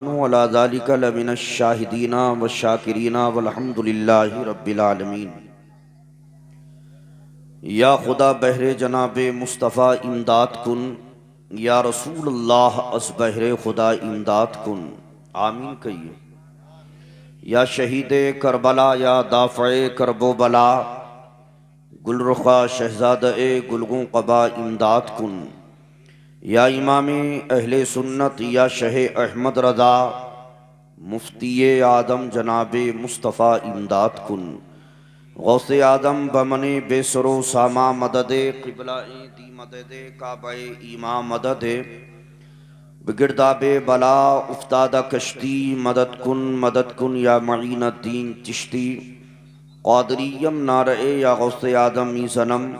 अला ज़ालिका लमिनश शाहिदीना व शाकिरीना वल्हम्दुलिल्लाहि रब्बिल आलमीन। या खुदा बहरे जनाबे मुस्तफ़ा इमदाद कुन, या रसूलुल्लाह अस बहरे खुदा इमदाद कुन। आमीन कहिए। या शहीदे करबला या दाफ़े करबो बला, गुलरुखा शहज़ादे गुलगुं क़बा इमदाद कुन। या इमामे अहले सुन्नत या शहे अहमद रज़ा, मुफ्ती आदम जनाबे मुस्तफ़ा इमदाद कुन। गौसे आदम बमने बेसरो सामा मददे क़िबला दी मददे काबे ईमा मददे बिगिरदाबे बला उफ्तादा कश्ती मदद कुन या मईन दीन चिश्ती। क़ादरियम नारे या गौसे आदम ई सनम,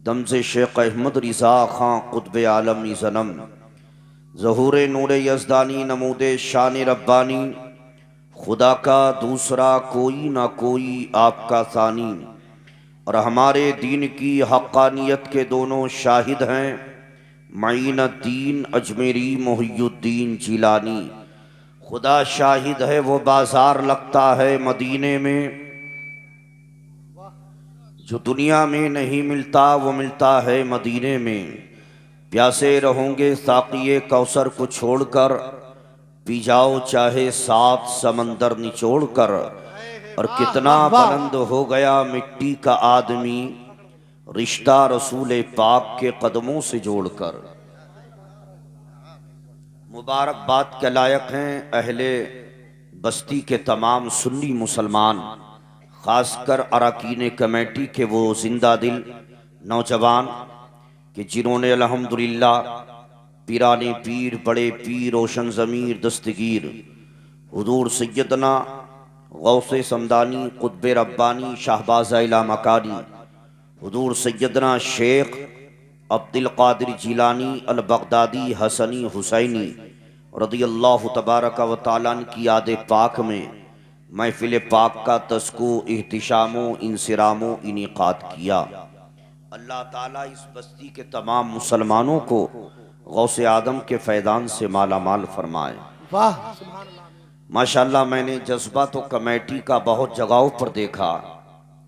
दम से शेख अहमद रिज़ा खां क़ुत्ब आलम ई सनम। ज़हूरे नूरे यज़दानी नमूदे शान रब्बानी, खुदा का दूसरा कोई ना कोई आपका सानी। और हमारे दीन की हक़ानियत के दोनों शाहिद हैं, मईन दीन अजमेरी मोहियुद्दीन जिलानी। खुदा शाहिद है वो बाजार लगता है मदीने में, जो दुनिया में नहीं मिलता वो मिलता है मदीने में। प्यासे रहोगे साक़िए कौसर को छोड़कर, पी जाओ चाहे 7 समंदर निचोड़ कर। और कितना बुलंद हो गया मिट्टी का आदमी, रिश्ता रसूल पाक के कदमों से जोड़कर। मुबारकबाद के लायक हैं अहले बस्ती के तमाम सुन्नी मुसलमान, ख़ासकर अरकान कमेटी के वो जिंदा दिल नौजवान कि जिन्होंने अल्हम्दुलिल्लाह पीराने पीर बड़े पीर रोशन ज़मीर दस्तगीर हुजूर सैयदना गौसे समदानी क़ुत्ब रब्बानी शाहबाज़ इला मकानी हुजूर सैयदना शेख अब्दुल क़ादिर जिलानी अल बगदादी हसनी हुसैनी रदियल्लाहु तबारक व तआला की याद पाक में महफिल पाक का तस्को एहतिशामो इंसिरामो इनेकाद किया। अल्लाह ताला इस बस्ती के तमाम मुसलमानों को गौसे आदम के फैदान से माला माल फरमाए। वाह माशाअल्लाह। मैंने जज्बा तो कमेटी का बहुत जगहों पर देखा,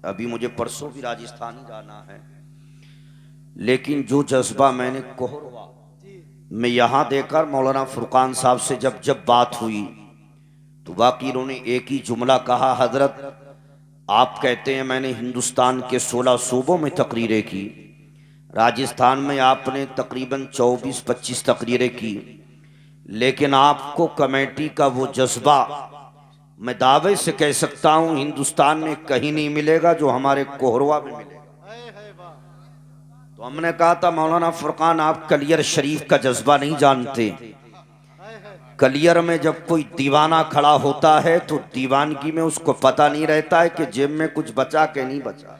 अभी मुझे परसों भी राजस्थान ही जाना है, लेकिन जो जज्बा मैंने कोहरवा में यहाँ देखकर मौलाना फुरकान साहब से जब बात हुई तो वाकई उन्होंने एक ही जुमला कहा, हजरत आप कहते हैं मैंने हिंदुस्तान के 16 सूबों में तकरीरें की, राजस्थान में आपने तकरीबन 24-25 तकरीरें की, लेकिन आपको कमेटी का वो जज्बा मैं दावे से कह सकता हूं हिंदुस्तान में कहीं नहीं मिलेगा जो हमारे कोहरवा में मिलेगा। तो हमने कहा था मौलाना फुरकान आप कलियर शरीफ का जज्बा नहीं जानते। कलियर में जब कोई दीवाना खड़ा होता है तो दीवानगी में उसको पता नहीं रहता है कि जेब में कुछ बचा के नहीं बचा।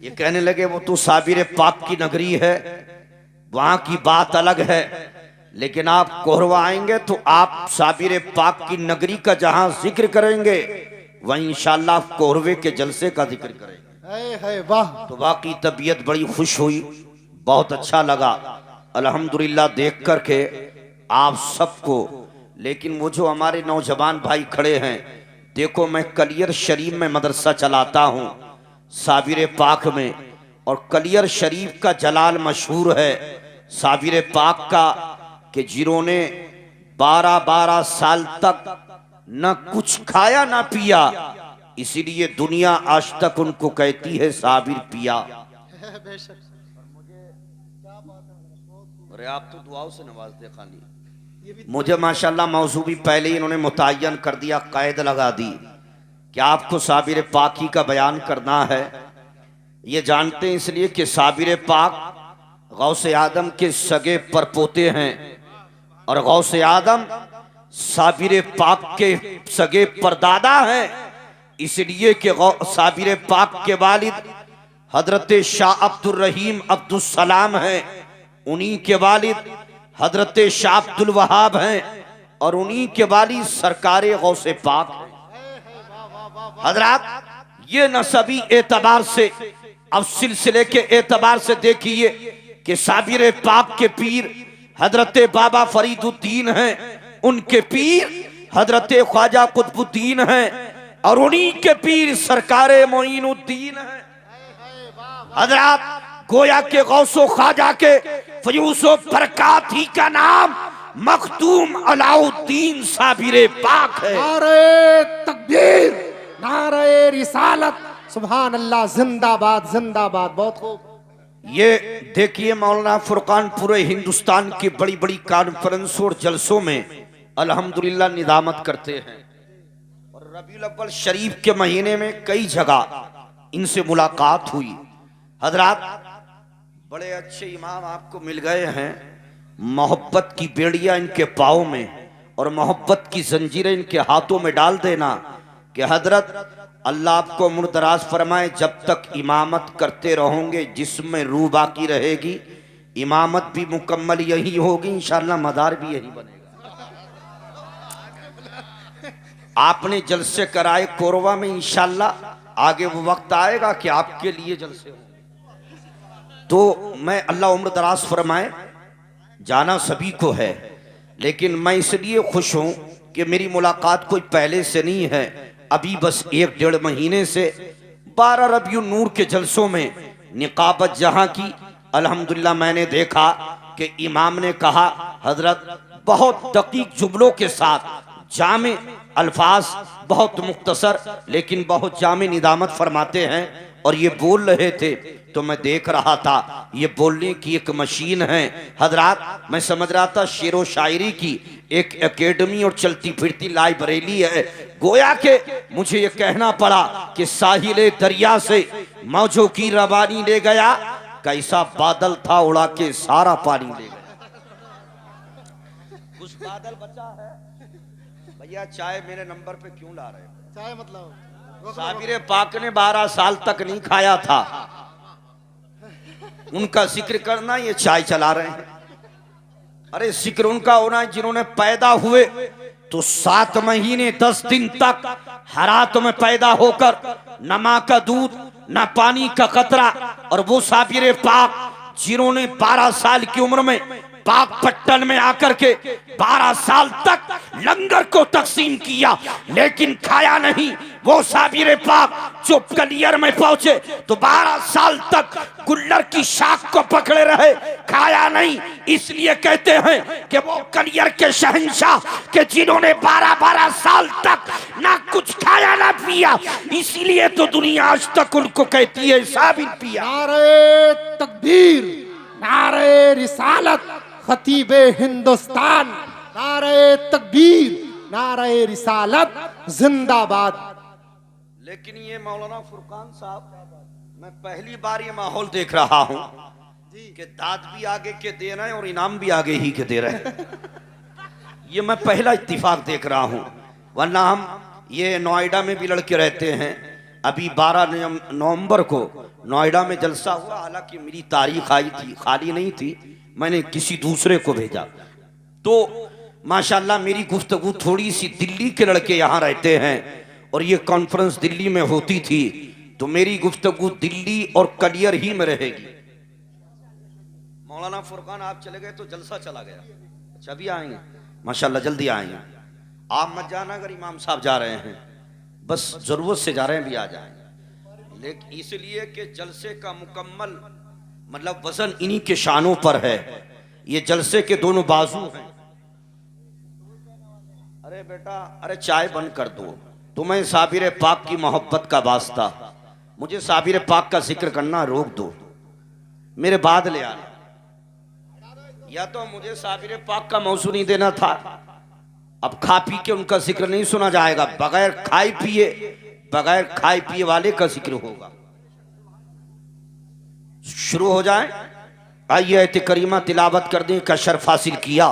ये कहने लगे वो तो साबिर पाक की नगरी है, वहां की बात अलग है, लेकिन आप कोहरवा आएंगे तो आप साबिर पाक की नगरी का जहां जिक्र करेंगे वहीं इंशाअल्लाह कोहरवे के जलसे का जिक्र करेंगे। वाह तो वाकई तबीयत बड़ी खुश हुई, बहुत अच्छा लगा अल्हम्दुलिल्लाह देख करके आप सबको। लेकिन वो जो हमारे नौजवान भाई खड़े हैं, देखो मैं कलियर शरीफ में मदरसा चलाता हूँ साबिर पाक में, और कलियर शरीफ का जलाल मशहूर है साबिर पाक का कि जिन्होंने 12-12 साल तक न कुछ खाया ना पिया, इसीलिए दुनिया आज तक उनको कहती है साबिर पिया। अरे आप तो दुआओं से नवाजते खाली। मुझे माशाल्लाह मौजू भी पहले ही इन्होंने मुतय्यन कर दिया, कैद लगा दी कि आपको साबिर पाकी का बयान करना है। ये जानते हैं इसलिए कि साबिर पाक गौसे आदम के सगे परपोते हैं और गौसे आदम साबिर पाक के सगे परदादा हैं, इसलिए कि साबिर पाक के वालिद हजरत शाह अब्दुल रहीम अब्दुल सलाम हैं, उन्हीं के वालिद हजरत शाह अब्दुल वहाब हैं और उन्हीं के वालिद सरकारे गौसे पाक हैं। हजरात ये नसबी एतबार से, अब सिलसिले के एतबार से देखिए कि साबिर पाक के पीर हजरत बाबा फरीदुद्दीन हैं, उनके पीर हजरत ख्वाजा कुतुबुद्दीन हैं और उन्हीं के पीर सरकारे मोइनुद्दीन हैं। हजरत गोया के गौसो ख्वाजा के फयूसो बरकात ही का नाम मखदूम अलाउद्दीन साबिरे पाक है। नारे तकबीर, नारे रिसालत, सुभान अल्लाह, जिंदाबाद जिंदाबाद। बहुत खूब। ये देखिए मौलाना फुरकान पूरे हिंदुस्तान की बड़ी बड़ी कॉन्फ्रेंसों और जलसों में अल्हम्दुलिल्लाह निदामत करते हैं और रबीउल अव्वल शरीफ के महीने में कई जगह इनसे मुलाकात हुई। हजरात बड़े अच्छे इमाम आपको मिल गए हैं। मोहब्बत की बेड़ियां इनके पाँव में और मोहब्बत की जंजीरें इनके हाथों में डाल देना कि हजरत अल्लाह आपको उम्र दराज फरमाए। जब तक इमामत करते रहोगे जिसमें रूह बाकी रहेगी, इमामत भी मुकम्मल यही होगी, इंशाअल्लाह मदार भी यही बनेगा। आपने जलसे कराए कोरवा में, इंशाअल्लाह आगे वो वक्त आएगा कि आपके लिए जलसे होंगे। तो मैं अल्लाह उम्र दराज फरमाए, जाना सभी को है, लेकिन मैं इसलिए खुश हूं कि मेरी मुलाकात कोई पहले से नहीं है, अभी बस 1-1.5 महीने से 12 रबियुल नूर के जलसों में निकाबत जहां की अल्हम्दुलिल्लाह मैंने देखा कि इमाम ने कहा, हजरत बहुत दकीक जुमलों के साथ जामे अल्फाज, बहुत मुख्तसर लेकिन बहुत जामे निदामत फरमाते हैं और ये बोल रहे थे तो मैं देख रहा था ये बोलने की एक मशीन है। हजरात मैं समझ रहा था शेरो शायरी की एक एकेडमी और चलती फिरती लाइब्रेरी है। गोया के मुझे ये कहना पड़ा कि साहिले दरिया से मौजों की रवानी ले गया, कैसा बादल था उड़ा के सारा पानी ले गया। कुछ बादल बचा है भैया, चाय मेरे नंबर पे क्यों ला रहे हो? चाय मतलब साबिरे पाक ने 12 साल तक नहीं खाया था, उनका जिक्र करना, ये चाय चला रहे हैं। अरे जिक्र उनका होना है जिन्होंने पैदा हुए तो 7 महीने 10 दिन तक हरात में पैदा होकर न माँ का दूध न पानी का कतरा, और वो साबिरे पाक जिन्होंने 12 साल की उम्र में पाक पट्टन में आकर के 12 साल तक लंगर को तकसीम किया लेकिन खाया नहीं। वो साबिरे पाक जो कलियर में पहुंचे तो 12 साल तक गुल्लर की शाख को पकड़े रहे, खाया नहीं। इसलिए कहते हैं कि वो कलियर के शहंशाह के जिन्होंने 12-12 साल तक ना कुछ खाया ना पिया, इसीलिए तो दुनिया आज तक उनको कहती है साबिर पिया। नारे तकबीर, नारे रिसालत, खतीबे हिंदुस्तान, नारे तकबीर, नारे रिसालत, जिंदाबाद। लेकिन ये मौलाना फुरकान साहब, मैं पहली बार ये माहौल देख रहा हूं कि दाद भी आगे के दे रहे हैं और इनाम भी आगे ही के दे रहे हैं। ये मैं पहला इत्तिफाक देख रहा हूं, वरना हम ये नोएडा में भी लड़के रहते हैं। अभी 12 नवंबर को नोएडा में जलसा हुआ, हालांकि मेरी तारीख आई थी, खाली नहीं थी, मैंने किसी दूसरे को भेजा। तो माशाल्लाह मेरी गुफ्तगू थोड़ी सी, दिल्ली के लड़के यहाँ रहते हैं और ये कॉन्फ्रेंस दिल्ली में होती थी, तो मेरी गुफ्तगू दिल्ली और कलियर ही में रहेगी। मौलाना फुरकान आप चले गए तो जलसा चला गया। अच्छा अभी आएंगे माशाल्लाह, जल्दी आएंगे। आप मत जाना अगर इमाम साहब जा रहे हैं, बस जरूरत से जा रहे हैं भी आ जाएंगे, लेकिन इसलिए कि जलसे का मुकम्मल मतलब वजन इन्हीं के शानों पर है। ये जलसे के दोनों बाजू हैं। अरे बेटा, अरे चाय बंद कर दो। तुम्हें साबिर पाक की मोहब्बत का वास्ता, मुझे साबिर पाक का जिक्र करना रोक दो, मेरे बाद ले आना। या तो मुझे साबिर पाक का मौसू नहीं देना था, अब खा पी के उनका जिक्र नहीं सुना जाएगा, बगैर खाए पिए वाले का जिक्र होगा। शुरू हो जाए, आइए आयत करीमा तिलावत करने का शर्फ हासिल किया।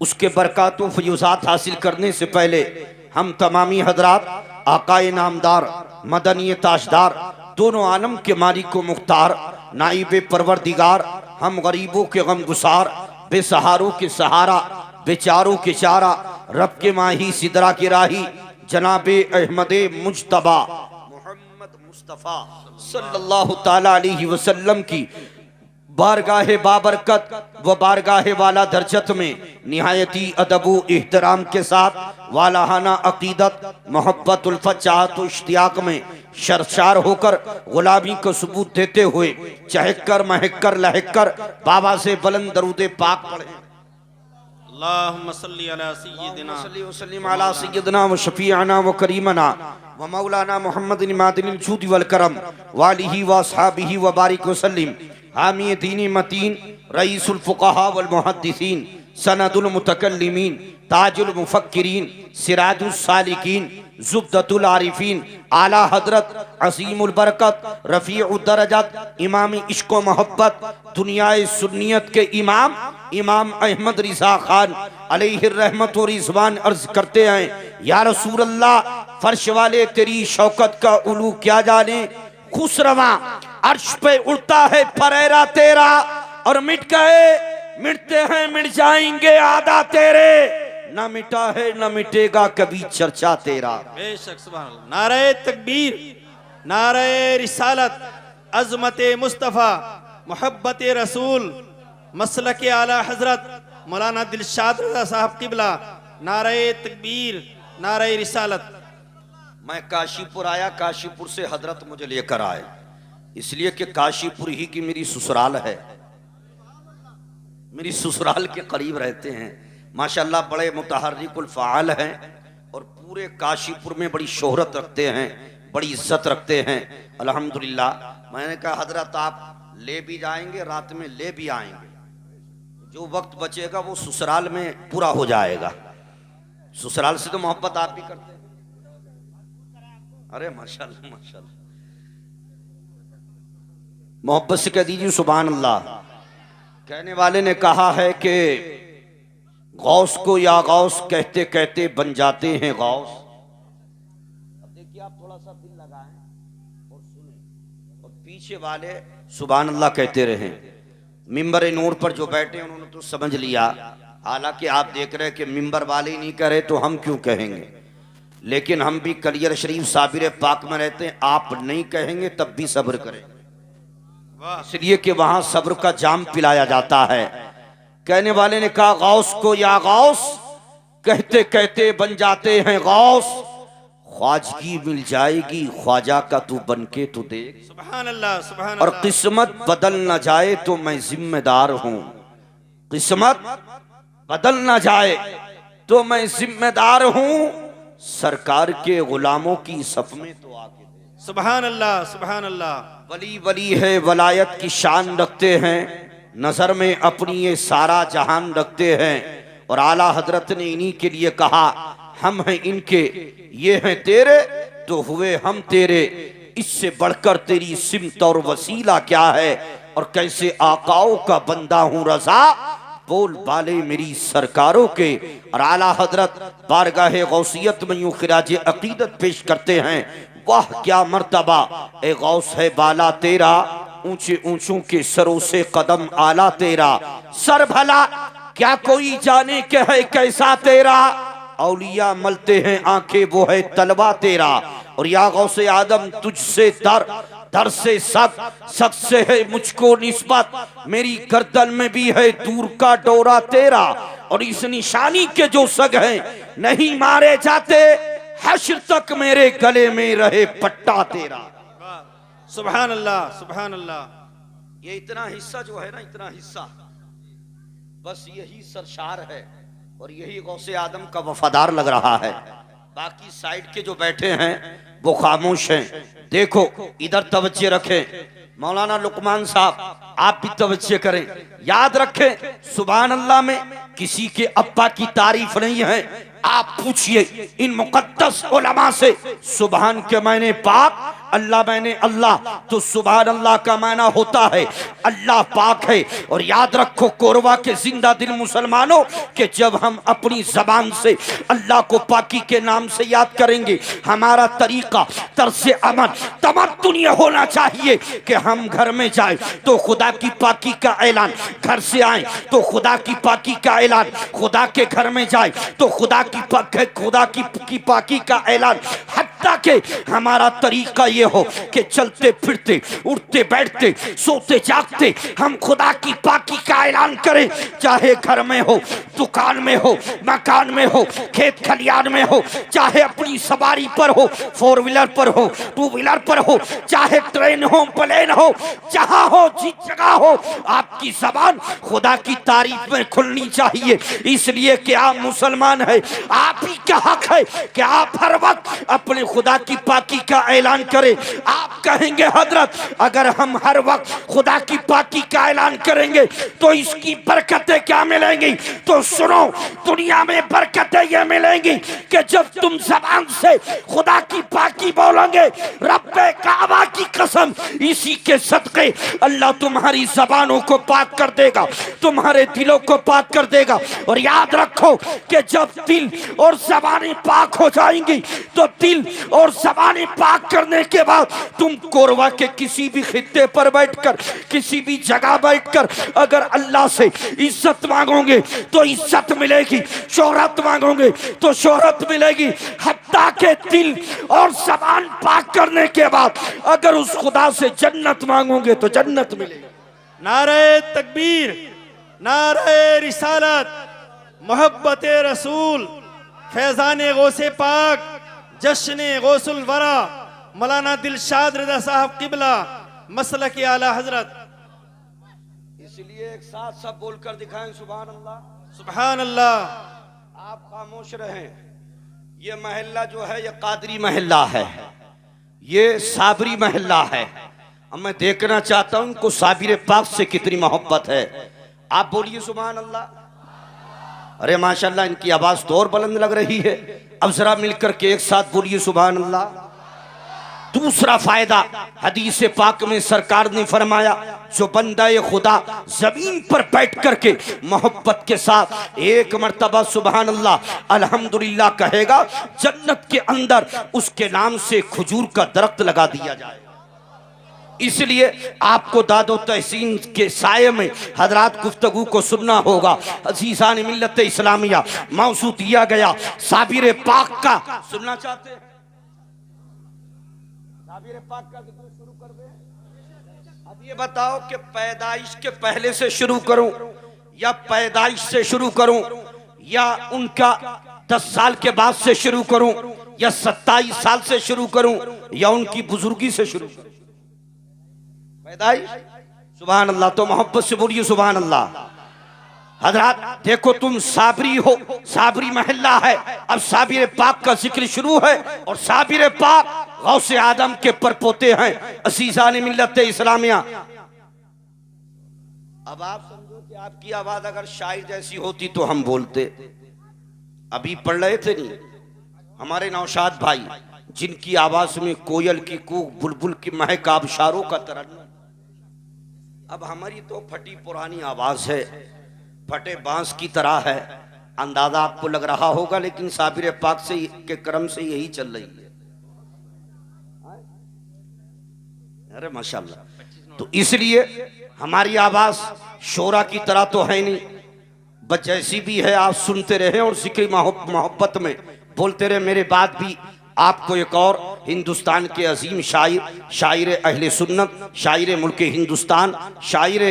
उसके बरकातों फयूजात हासिल करने से पहले हम तमामी हजरात आकाए नामदार मदनी ताजदार दोनों आलम के मालिक को मुख्तार नाइबे परवरदिगार, हम गरीबों के गम गुसार, बेसहारों के सहारा, बेचारों के चारा, रब के माही सिदरा के राही, जनाबे अहमदे मुज्तबा मुहम्मद मुस्तफ़ा सल्लल्लाहु ताला अलैहि वसल्लम की बारगाह बाबरकत व बारगाह वाला दर्जत में निहायती अदबो एहतराम के साथ वालाहाना अकीदत मोहब्बत उल्फत चाहत इश्तियाक में शर्शार होकर गुलामी को सबूत देते हुए चहक महक लहक बाबा से बुलंद दरूद पाक पढ़े। अल्लाहुम्मा सल्ली अला सय्यिदिना वसल्लिम अला सय्यिदिना व शफीअना व करीमना व मौलाना मुहम्मदिन मादिनिल जूद वल करम वालिही व अस्हाबिही व बारिक वसल्लिम हामी दीनी मतीन रईसुल फुक़हा वल मुहद्दिसीन सनदुल मुतकल्लिमीन ताजुल मुफक्किरीन सिराजुस सालिकीन ज़ुब्दतुल आरिफीन आला हजरत असीमुल बरकत रफ़ीउद दरजत इमाम इश्क व मोहब्बत दुनियाए सुन्नियत के इमाम इमाम अहमद रिज़ा खान अलैहि रहमत व रिज़वान अर्ज करते हैं, या रसूल अल्लाह, फर्श वाले तेरी शौकत का उलू क्या जाने, खुसरवा अर्श पे उड़ता है फरेरा तेरा, और मिट गए मिटते हैं मिट जाएंगे आदा तेरे, न मिटा है न मिटेगा कभी चर्चा तेरा। बेशक सुभान अल्लाह। नारे तकबीर, नारे रिसालत, अज़मत मुस्तफ़ा, मोहब्बत रसूल, मसलक आला हजरत मौलाना दिलशाद रज़ा साहब किबला। नारे तकबीर, नारे रिसालत। मैं काशीपुर आया, काशीपुर से हजरत मुझे लेकर आए, इसलिए कि काशीपुर ही की मेरी ससुराल है, मेरी ससुराल के करीब रहते हैं। माशाल्लाह बड़े मुतहर्रिकुल फ़आल हैं और पूरे काशीपुर में बड़ी शोहरत रखते हैं, बड़ी इज्जत रखते हैं अल्हम्दुलिल्लाह। मैंने कहा हजरत आप ले भी जाएंगे, रात में ले भी आएंगे, जो वक्त बचेगा वो ससुराल में पूरा हो जाएगा। ससुराल से तो मोहब्बत आप भी करते हैं। अरे माशाल्लाह माशाल्लाह, मोहब्बत से कह दीजिए सुभान अल्लाह। कहने वाले ने कहा है कि गौस को या गौस कहते कहते बन जाते हैं गौस। अब देखिए आप थोड़ा सा दिल लगाएं और सुने, और पीछे वाले सुभान अल्लाह कहते रहें। मिंबर नूर पर जो बैठे उन्होंने तो समझ लिया, हालांकि आप देख रहे हैं कि मिंबर वाले ही नहीं करे तो हम क्यों कहेंगे, लेकिन हम भी कलियर शरीफ साबिर पाक में रहते हैं, आप नहीं कहेंगे तब भी सब्र करें, इसलिए कि वहां सब्र का जाम पिलाया जाता है। कहने वाले ने कहा गौस को या गौस कहते कहते बन जाते हैं गौस, ख्वाजगी मिल जाएगी ख्वाजा का तू बनके तू देख। सुभान अल्लाह, सुभान और अल्लाह। किस्मत बदल न जाए तो मैं जिम्मेदार हूं, किस्मत बदल न जाए तो मैं जिम्मेदार हूं, सरकार के गुलामों की सफ में तो आके दे। सुभान अल्लाह, सुभान अल्लाह। वली वली है, वलायत की शान रखते हैं, नजर में अपनी ये सारा जहान रखते हैं, और आला हजरत ने इन्हीं के लिए कहा हम हैं इनके, ये हैं तेरे तो हुए हम तेरे, इससे बढ़कर तेरी सिमत और वसीला क्या है, और कैसे आकाओं का बंदा हूं रजा, बोल बाले मेरी सरकारों के। और आला हजरत बारगाह गौसियत में यूं खिराज अकीदत पेश करते हैं, वाह क्या मर्तबा ए गौस है बाला तेरा, ऊंचे ऊंचों के सरों से कदम आला तेरा, सर भला क्या कोई जाने के है कैसा तेरा, औलिया मलते हैं आंखें वो है तलवा तेरा, और या गौसे आदम तुझसे दर से सक से है मुझको निस्बत, मेरी गर्दन में भी है दूर का डोरा तेरा, और इस निशानी के जो सग हैं नहीं मारे जाते, हश्र तक मेरे गले में रहे पट्टा तेरा। सुभान अल्लाह, सुभान अल्लाह। ये इतना हिस्सा जो है ना, इतना हिस्सा बस यही सरशार है और यही गौसे आदम का वफादार लग रहा है, बाकी साइड के जो बैठे हैं वो खामोश हैं। देखो इधर तवज्जो रखें, मौलाना लुकमान साहब आप भी तवज्जो करें, याद रखें सुभान अल्लाह में किसी के अब्बा की तारीफ नहीं है। आप पूछिए इन मुकद्दस उलमा से, सुभान के मायने पाक, अल्लाह मैंने अल्लाह, तो सुभान अल्लाह का मायना होता है अल्लाह पाक है। और याद रखो कोरवा के जिंदा दिल मुसलमानों कि जब हम अपनी जबान से अल्लाह को पाकी के नाम से याद करेंगे, हमारा तरीका तर्स अमल तमद्दुन ये होना चाहिए कि हम घर में जाए तो खुदा की पाकी का ऐलान, घर से आए तो खुदा की पाकी का ऐलान, खुदा के घर में जाए तो खुदा की पाकी का ऐलान, हत्ता हत्ता के हमारा तरीका ये हो कि चलते फिरते, उठते बैठते, सोते जागते हम खुदा की पाकी का ऐलान करें, चाहे घर में हो, दुकान में हो, मकान में हो, खेत खलियान में हो, चाहे अपनी सवारी पर हो, 4 व्हीलर पर हो, 2 व्हीलर पर हो, चाहे ट्रेन हो, प्लेन हो, जहां हो, जिस जगह हो, आपकी जबान खुदा की तारीफ में खुलनी चाहिए। इसलिए कि आप मुसलमान है, आप ही का हक है कि आप हर वक्त अपने खुदा की पाकी का ऐलान करें। आप कहेंगे हजरत अगर हम हर वक्त खुदा की पाकी का ऐलान करेंगे तो इसकी बरकतें क्या मिलेंगी? तो सुनो, दुनिया में बरकतें ये मिलेंगी कि जब तुम जबान से खुदा की पाकी बोलोगे, रब्बे काबा की कसम, इसी के सदके अल्लाह तुम्हारी जबानों को पाक कर देगा, तुम्हारे दिलों को पाक कर देगा। और याद रखो कि जब दिल और जबानें पाक हो जाएंगी तो दिल और जबानें पाक करने के बाद तुम कोरवा के किसी भी खित्ते पर बैठकर, किसी भी जगह बैठकर अगर अल्लाह से इज्जत मांगोगे तो इज्जत मिलेगी, शोहरत मांगोगे तो शोहरत मिलेगी। हत्ता के दिल और जबान पाक करने के बाद अगर उस खुदा से जन्नत मांगोगे तो जन्नत मिलेगी। नारे तकबीर, नारे रिसालत, मोहब्बत रसूल, फैजान गौसे पाक, जश्न गौसुल वरा, मौलाना दिलशाद रज़ा साहब किबला, मसलक आला हजरत। इसलिए एक साथ सब बोलकर दिखाएं सुभान अल्लाह, सुभान अल्लाह। आप खामोश रहें। ये महल्ला जो है ये कादरी महल्ला है, ये साबरी महल्ला है। अब मैं देखना चाहता हूं इनको साबिर पाक से कितनी मोहब्बत है। आप बोलिए सुभान अल्लाह। अरे माशाल्लाह इनकी आवाज तो और बुलंद लग रही है। अब जरा मिलकर के एक साथ बोलिए सुभान अल्लाह। दूसरा फायदा हदीस पाक में सरकार ने फरमाया, जो बंदा ये खुदा जमीन पर बैठ करके मोहब्बत के साथ एक मर्तबा सुभान अल्लाह अल्हम्दुलिल्लाह कहेगा, जन्नत के अंदर उसके नाम से खजूर का दरख्त लगा दिया जाए। इसलिए आपको दादो तहसीन के साये में हजरात गुफ्तगू को सुनना होगा। अजीज़ान मिल्लत इस्लामिया मौजू दिया गया साबिर पाक का सुनना चाहते हैं? साबिर पाक का जिक्र शुरू कर दे। अब ये बताओ कि पैदाइश के पहले से शुरू करूं या पैदाइश से शुरू करूं या उनका 10 साल के बाद से शुरू करूं या 27 साल से शुरू करूं या उनकी बुजुर्गी से शुरू करूं? पैदाइश सुभान अल्लाह। तो मोहब्बत से बोलिए सुभान अल्लाह। हजरात देखो तुम साबरी हो, साबरी महल्ला है। अब साबिर पाक का जिक्र शुरू है और साबिर पाक गौसे आदम के परपोते हैं। असीज़ान मिल्लत इस्लामिया, अब आप समझो कि आपकी आवाज अगर शायर जैसी होती तो हम बोलते। अभी पढ़ रहे थे नहीं हमारे नौशाद भाई, जिनकी आवाज में कोयल की कूक, बुलबुल की महक, आबशारों का तरन्नुम। अब हमारी तो फटी पुरानी आवाज है, फटे बांस की तरह है। अंदाजा आपको लग रहा होगा, लेकिन साबिर पाक से के करम से यही चल रही है। अरे माशाल्लाह। तो इसलिए हमारी आवाज शोरा की तरह तो है नहीं, बस जैसी भी है आप सुनते रहे और जिक्र मोहब्बत में बोलते रहे। मेरे बाद भी आपको एक और हिंदुस्तान के अजीम शायर, शायर अहले सुन्नत, शायर मुल्क हिंदुस्तान, शायर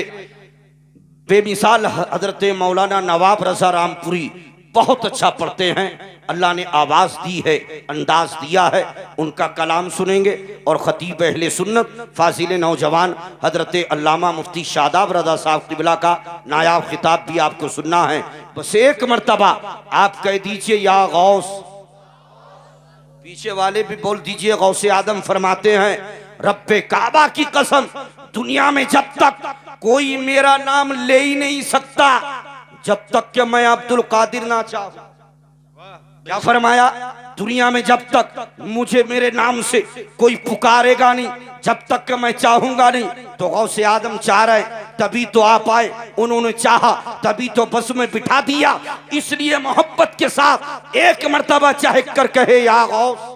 बेमिसाल हजरत मौलाना नवाब रजा रामपुरी बहुत अच्छा पढ़ते हैं। अल्लाह ने आवाज़ दी है, अंदाज दिया है। उनका कलाम सुनेंगे और खतीब अहले सुन्नत फाजिल नौजवान हजरत अल्लामा मुफ्ती शादाब रजा साहब किबला का नायाब खिताब भी आपको सुनना है। बस एक मर्तबा आप कह दीजिए या गौस। पीछे वाले भी बोल दीजिए। गौसे आदम फरमाते हैं, रब्बे काबा की कसम, दुनिया में जब तक कोई मेरा नाम ले ही नहीं सकता जब तक कि मैं अब्दुल कादिर ना चाहूं। क्या फरमाया? दुनिया में जब तक मुझे मेरे नाम से कोई पुकारेगा नहीं, जब तक कि मैं चाहूंगा नहीं। तो गौसे आदम चाह रहे, तभी तो आप आए, उन्होंने चाहा तभी तो बस में बिठा दिया। इसलिए मोहब्बत के साथ एक मर्तबा चाहे कर कहे या गौस,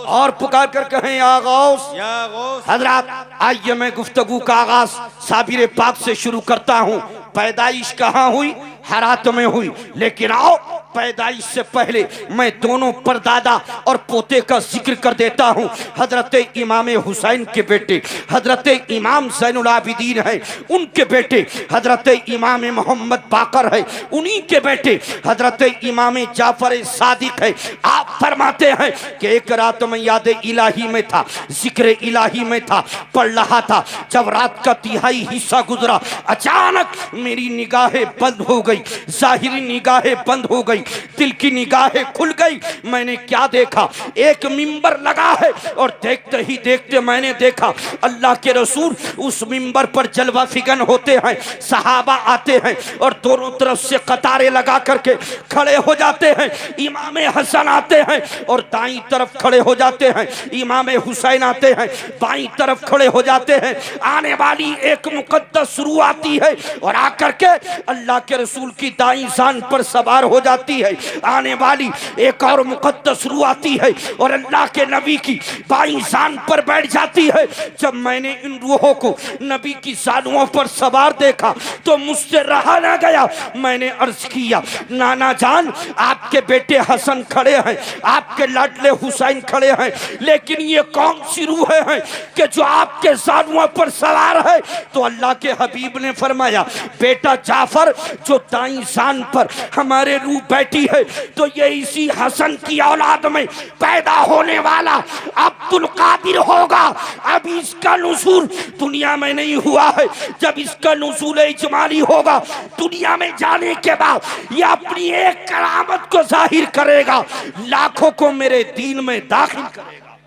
और पुकार कर कहें या गौस, या गौस। हजरात आइए मैं गुफ्तगू का आगाज साबिर पाक से शुरू करता हूँ। पैदाइश कहाँ हुई? हालात में हुई, लेकिन आओ पैदाइश से पहले मैं दोनों परदादा और पोते का जिक्र कर देता हूँ। हजरत इमाम हुसैन के बेटे हजरत इमाम ज़ैनुल आबिदीन है, उनके बेटे हजरत इमाम मोहम्मद बाकर है, उन्हीं के बेटे हजरत इमाम जाफर सादिक है। आप फरमाते हैं कि एक रात में याद इलाही में था, जिक्र इलाही में था, पढ़ रहा था। जब रात का तिहाई हिस्सा गुजरा, अचानक मेरी निगाहें बंद हो गई, जाहिरी निगाहें बंद हो गई, दिल की निगाहें खुल गई। मैंने क्या देखा, एक मिंबर लगा है और देखते ही देखते मैंने देखा अल्लाह के रसूल उस मिंबर पर जलवा फिगन होते हैं, सहाबा आते हैं और दोनों तरफ से कतारें लगा करके खड़े हो जाते हैं। इमाम हसन आते हैं और दाईं तरफ खड़े हो जाते हैं, इमाम हुसैन आते हैं बाईं तरफ खड़े हो जाते हैं। आने वाली एक मुकद्दस रूह आती है और आकर के अल्लाह के रसूल की दाईं शान पर सवार हो जाती है। आने वाली एक और मुकद्दस रूह आती है और अल्लाह के नबी की बाईं शान पर बैठ जाती है। जब मैंने इन रूहों को नबी की शानुओं पर सवार देखा तो मुझसे रहा ना गया। मैंने अर्ज किया, नाना जान आपके बेटे हसन खड़े हैं, आपके लाडले हुसैन खड़े हैं, लेकिन ये कौन सी रूह है कि जो आपके शानुओं पर सवार है? तो अल्लाह के हबीब ने फरमाया, बेटा जाफर जो दाईं शान पर हमारे रूह बैठी है तो ये इसी हसन की औलाद में पैदा होने वाला अब्दुल कादिर होगा। अब इसका नुज़ूल दुनिया में नहीं हुआ है, जब इसका नुज़ूल इजमाली होगा दुनिया में जाने के बाद ये अपनी एक करामत को जाहिर करेगा, लाखों को मेरे दीन में दाखिल करेगा।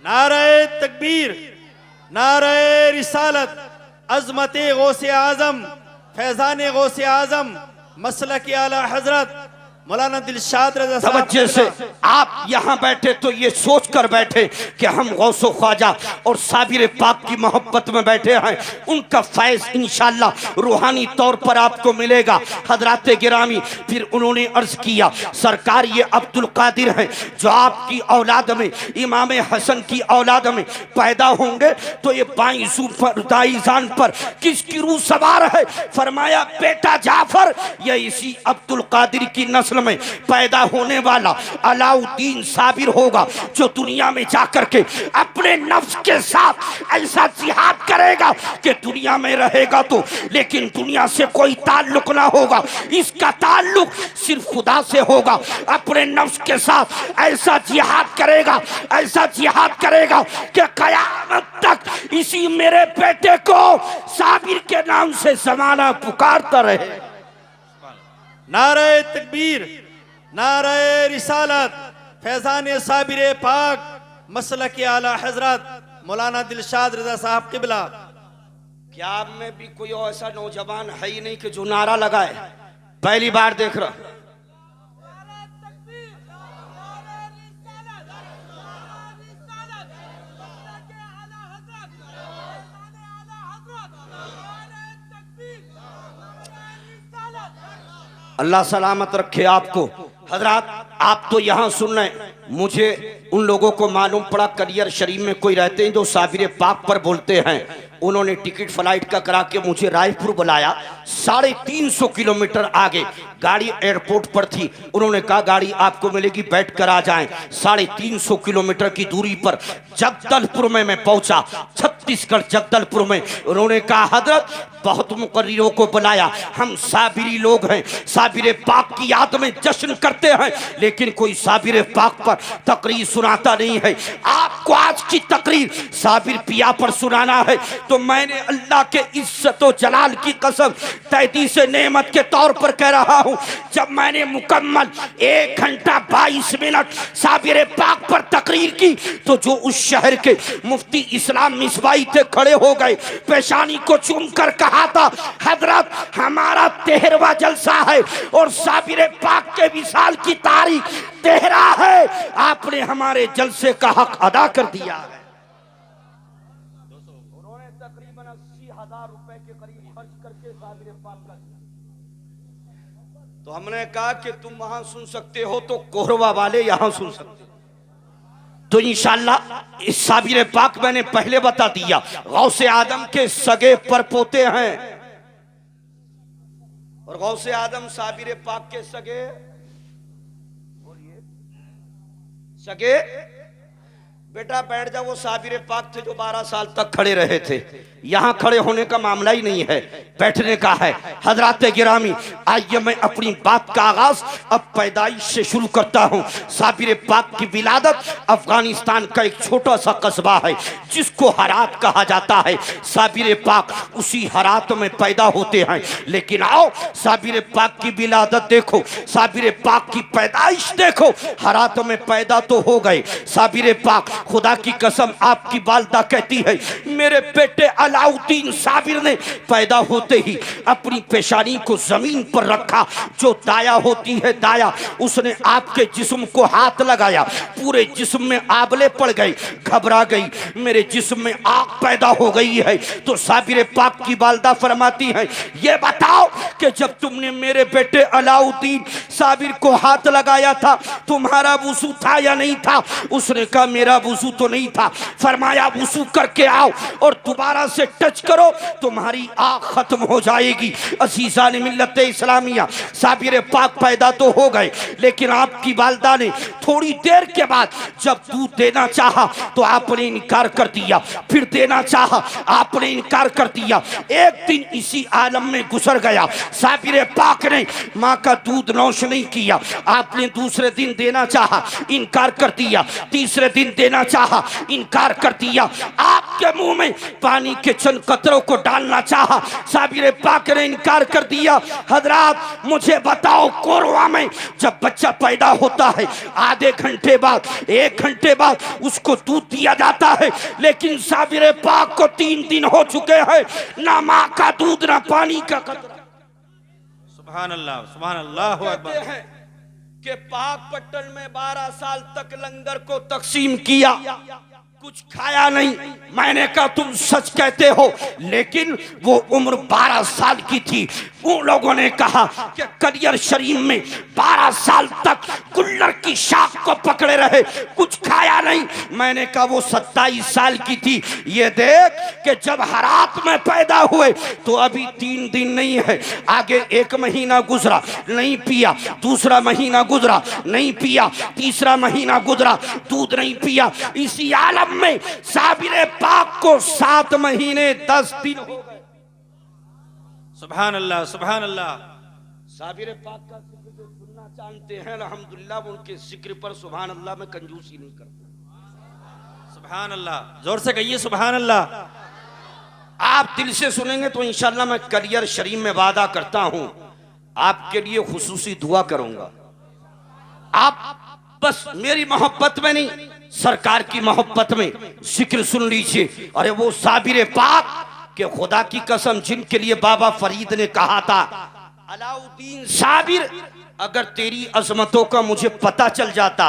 नारे तकबीर, नारे रिसालत, अज़मत गौसे आज़म, फैज़ान गौसे आज़म, मसलक आला हजरत मौलाना दिलशाद रज़ा साहब। तवज्जो से आप यहाँ बैठे तो ये सोच कर बैठे कि हम गौसो ख्वाजा और साबिर पाक की मोहब्बत में बैठे हैं, उनका फैज़ इंशाअल्लाह रूहानी तौर पर आपको मिलेगा। हजरात गिरामी फिर उन्होंने अर्ज किया, सरकार ये अब्दुल कादिर हैं जो आपकी औलाद में इमाम हसन की औलाद में पैदा होंगे तो ये बाईं पर दाईं जान पर किसकी रूह सवार है? फरमाया, बेटा जाफर ये इसी अब्दुल कादिर की नस्ल में पैदा होने वाला अलाउद्दीन साबिर होगा जो दुनिया में जाकर के अपने नफ्स के साथ ऐसा जिहाद करेगा कि दुनिया में रहेगा तो, लेकिन दुनिया से कोई ताल्लुक ना होगा, इसका ताल्लुक सिर्फ खुदा से होगा। अपने नफ्स के साथ ऐसा जिहाद करेगा, ऐसा जिहाद करेगा कि कयामत तक इसी मेरे बेटे को साबिर के नाम से ज़माना पुकारता रहे। नारे तकबीर, नारे रिसालत, फैज़ान साबिर पाक, मसलक आला हजरत मौलाना दिलशाद रज़ा साहब किबला। क्या आप में भी कोई ऐसा नौजवान है ही नहीं कि जो नारा लगाए? पहली बार देख रहा। अल्लाह सलामत रखे आपको। हजरात आप तो यहाँ सुन रहे हैं, मुझे उन लोगों को मालूम पड़ा करियर शरीफ में कोई रहते हैं जो साबिर पाक पर बोलते हैं। उन्होंने टिकट फ्लाइट का करा के मुझे रायपुर बुलाया, 350 किलोमीटर आगे गाड़ी एयरपोर्ट पर थी। उन्होंने कहा गाड़ी आपको मिलेगी, बैठ कर आ जाएं। 350 किलोमीटर की दूरी पर जगदलपुर में मैं पहुंचा, छत्तीसगढ़ जगदलपुर में। उन्होंने कहा हजरत बहुत मुकर्रिरों को बुलाया, हम साबिरी लोग हैं, साबिर पाक की याद में जश्न करते हैं, लेकिन कोई साबिर पाक पर तकरीर सुनाता नहीं है। आपको आज की तकरीर साबिर पिया पर सुनाना है तो मैंने अल्लाह के इज्जत व जलाल की कसम तैदी से नेमत के तौर पर कह रहा हूँ, जब मैंने मुकम्मल 1 घंटा 22 मिनट साबिर पाक पर तकरीर की तो जो उस शहर के मुफ्ती इस्लाम मिसबाई थे खड़े हो गए, पेशानी को चूम कर कहा था, हजरत हमारा 13वां जलसा है और साबिर पाक के विसाल की तारीख 13 है, आपने हमारे जलसे का हक अदा कर दिया है। उन्होंने तकरीबन 80,000 रुपए के करीब खर्च करके साबिर पाक का, तो हमने कहा कि तुम वहां सुन सकते हो तो कोहरवा वाले यहां सुन सकते हो। तो इंशाअल्लाह इस साबिर पाक मैंने पहले बता दिया, गौसे आदम के सगे परपोते हैं। और गौसे आदम साबिर पाक के सगे सगे बेटा बैठ जा। वो साबिर पाक थे जो 12 साल तक खड़े रहे थे। यहां खड़े होने का मामला ही नहीं है, बैठने का है। हजरात गिरामी, आइए मैं अपनी बात का आगाज अब पैदाइश से शुरू करता हूं। साबिर पाक की विलादत अफगानिस्तान का एक छोटा सा कस्बा है जिसको हरात कहा जाता है। साबिर पाक उसी हरात में पैदा होते हैं। लेकिन आओ साबिर पाक की विलादत देखो, साबिर पाक की पैदाइश देखो। हरात में पैदा तो हो गए साबिर पाक, खुदा की कसम आपकी वालिदा कहती है मेरे बेटे अलाउद्दीन साबिर ने पैदा होते ही अपनी पेशानी को जमीन पर रखा। जो दाया होती है दाया, उसने आपके जिस्म को हाथ लगाया, पूरे जिस्म में आबले पड़ गए, घबरा गई, मेरे जिस्म में आग पैदा हो गई है। तो साबिर पाक की वालिदा फरमाती है ये बताओ कि जब तुमने मेरे बेटे अलाउद्दीन साबिर को हाथ लगाया था तुम्हारा वुजू था या नहीं था? उसने कहा मेरा वुजू तो नहीं था। फरमाया वुजू करके आओ और दोबारा से टच करो, तुम्हारी आग खत्म हो जाएगी। अजीज़ान मिल्लत इस्लामिया, साबिर पाक पैदा तो हो गए, लेकिन आपकी वालिदा ने थोड़ी देर के बाद जब दूध देना चाहा तो आपने इनकार कर दिया, फिर देना चाहा आपने इनकार कर दिया। एक दिन इसी आलम में गुजर गया, साबिर पाक ने माँ का दूध नौश नहीं किया। आपने दूसरे दिन देना चाहा, इनकार कर दिया, तीसरे दिन देना चाहा, इनकार कर दिया। आपके मुंह में पानी के चंद कतरों को डालना चाहा, साबिर पाक ने इनकार कर दिया। हजरात मुझे बताओ, कोरवा में जब बच्चा पैदा होता है आधे घंटे बाद, 1 घंटे बाद उसको दूध दिया जाता है, लेकिन साबिर पाक को 3 दिन हो चुके हैं, ना माँ का दूध ना पानी का कतरा। सुभान अल्लाह, सुभान अल्लाह अकबर। कि पाक पट्टन में 12 साल तक लंगर को तकसीम किया, कुछ खाया नहीं। मैंने कहा तुम सच कहते हो, लेकिन वो उम्र 12 साल की थी। उन लोगों ने कहा कि करियर शरीफ में 12 साल तक गुल्लर की शाख को पकड़े रहे, कुछ खाया नहीं। मैंने कहा वो 27 साल की थी। ये देख कि जब हरात में पैदा हुए तो अभी 3 दिन नहीं है, आगे 1 महीना गुजरा नहीं पिया, दूसरा महीना गुजरा नहीं पिया, तीसरा महीना गुजरा दूध नहीं पिया। इसी आलम में साबिर पाक को 7 महीने 10 दिन हो गए। सुभान अल्लाह, सुभान अल्लाह। साबिर पाक का जिक्र जो सुनना जानते हैं अल्हम्दुलिल्लाह, उनके जिक्र पर सुभान अल्लाह में कंजूसी नहीं करते। सुभान अल्लाह, जोर से कहिए सुभान अल्लाह। आप दिल से सुनेंगे तो इंशाअल्लाह मैं करियर शरीफ में वादा करता हूं आपके लिए खुसूसी दुआ करूंगा। आप बस मेरी मोहब्बत में नहीं, सरकार की मोहब्बत में जिक्र सुन लीजिए। अरे वो साबिर पाक के खुदा की कसम जिनके लिए बाबा फरीद ने कहा था अलाउद्दीन साबिर, अगर तेरी अजमतों का मुझे पता चल जाता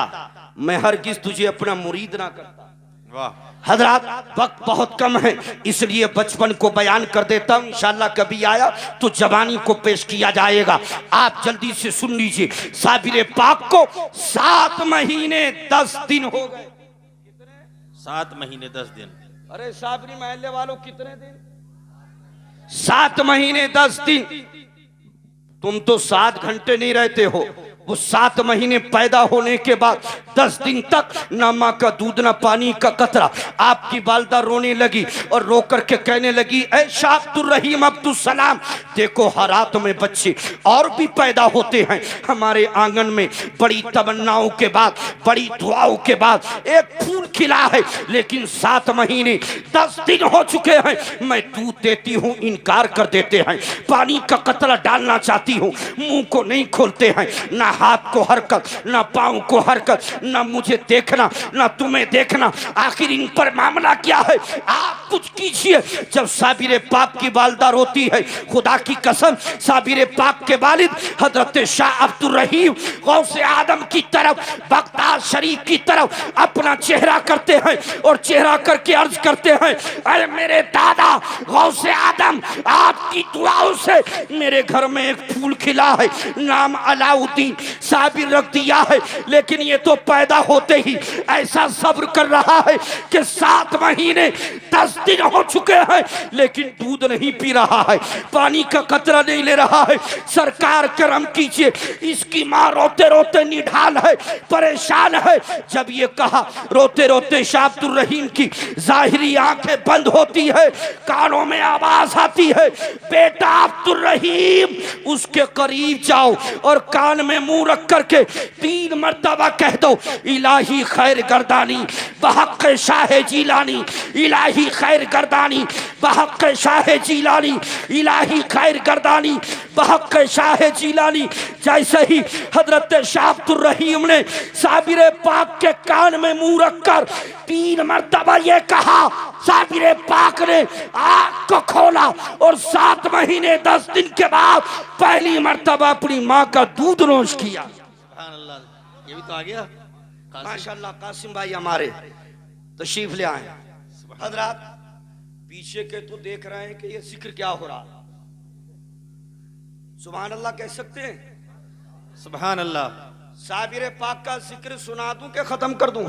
मैं हरगिज तुझे अपना मुरीद ना करता। वाह। हजरात वक्त बहुत कम है, इसलिए बचपन को बयान कर देता हूं, इंशाल्लाह कभी आया तो जवानी को पेश किया जाएगा। आप जल्दी से सुन लीजिए। साबिर पाक को 7 महीने 10 दिन हो गए। 7 महीने 10 दिन। अरे साबरी महल्ले वालों कितने दिन? 7 महीने 10 दिन। तुम तो 7 घंटे नहीं रहते हो। वो 7 महीने पैदा होने के बाद 10 दिन तक ना माँ का दूध ना पानी का कतरा। आपकी वालिदा रोने लगी और रो करके कहने लगी ऐ शाह अब्दुल रहीम अब्दुल सलाम, देखो हरात में बच्चे और भी पैदा होते हैं हमारे आंगन में। बड़ी तमन्नाओं के बाद, बड़ी दुआओं के बाद एक फूल खिला है, लेकिन 7 महीने 10 दिन हो चुके हैं। मैं दूध देती हूँ, इनकार कर देते हैं। पानी का कतरा डालना चाहती हूँ, मुंह को नहीं खोलते हैं। ना हाथ को हरकत, ना पाँव को हरकत, ना मुझे देखना ना तुम्हें देखना। आखिर इन पर मामला क्या है? आप कुछ कीजिए। जब साबिर पाक की वालिदा रोती है, खुदा की कसम साबिर पाक के वालिद हजरत शाह अब्दुल रहीम गौसे आदम की तरफ, बगदाद शरीफ की तरफ अपना चेहरा करते हैं और चेहरा करके अर्ज करते हैं अरे मेरे दादा गौसे आदम, आपकी दुआओं से मेरे घर में एक फूल खिला है, नाम अलाउद्दीन साबिर रख दिया है, लेकिन ये तो पैदा होते ही ऐसा सब्र कर रहा है कि 7 महीने 10 दिन हो चुके हैं लेकिन दूध नहीं पी रहा है, पानी का कतरा नहीं ले रहा है। सरकार करम कीजिए, इसकी माँ रोते रोते निढाल है, परेशान है। जब ये कहा, रोते रोते शाह अब्दुल रहीम की जाहिरी आंखें बंद होती है, कानों में आवाज आती है, बेटा अब्दुल रहीम, उसके करीब जाओ और कान में मुंह रख करके 3 मर्तबा कह दो, इलाही खैर गर्दानी बहक शाह जीलानी, इलाही खैर गर्दानी बहक शाह जीलानी, इलाही खैर गर्दानी बहक शाह जीलानी। जैसे ही हजरत शाह अब्दुल रहीम ने साबिर पाक के कान में मुंह रखकर 3 मर्तबा ये कहा, साबिर पाक ने आँख को खोला और 7 महीने 10 दिन के बाद पहली मर्तबा अपनी माँ का दूध नोश किया। सुभान अल्लाह, ये भी तो आ गया। माशाल्लाह कासिम भाई हमारे तशरीफ ले आए। हजरात पीछे के तो देख रहे हैं कि ये जिक्र क्या हो रहा, सुभान अल्लाह कह सकते हैं? सुभान अल्लाह। साबिर पाक का जिक्र सुना दूं कि खत्म कर दूं?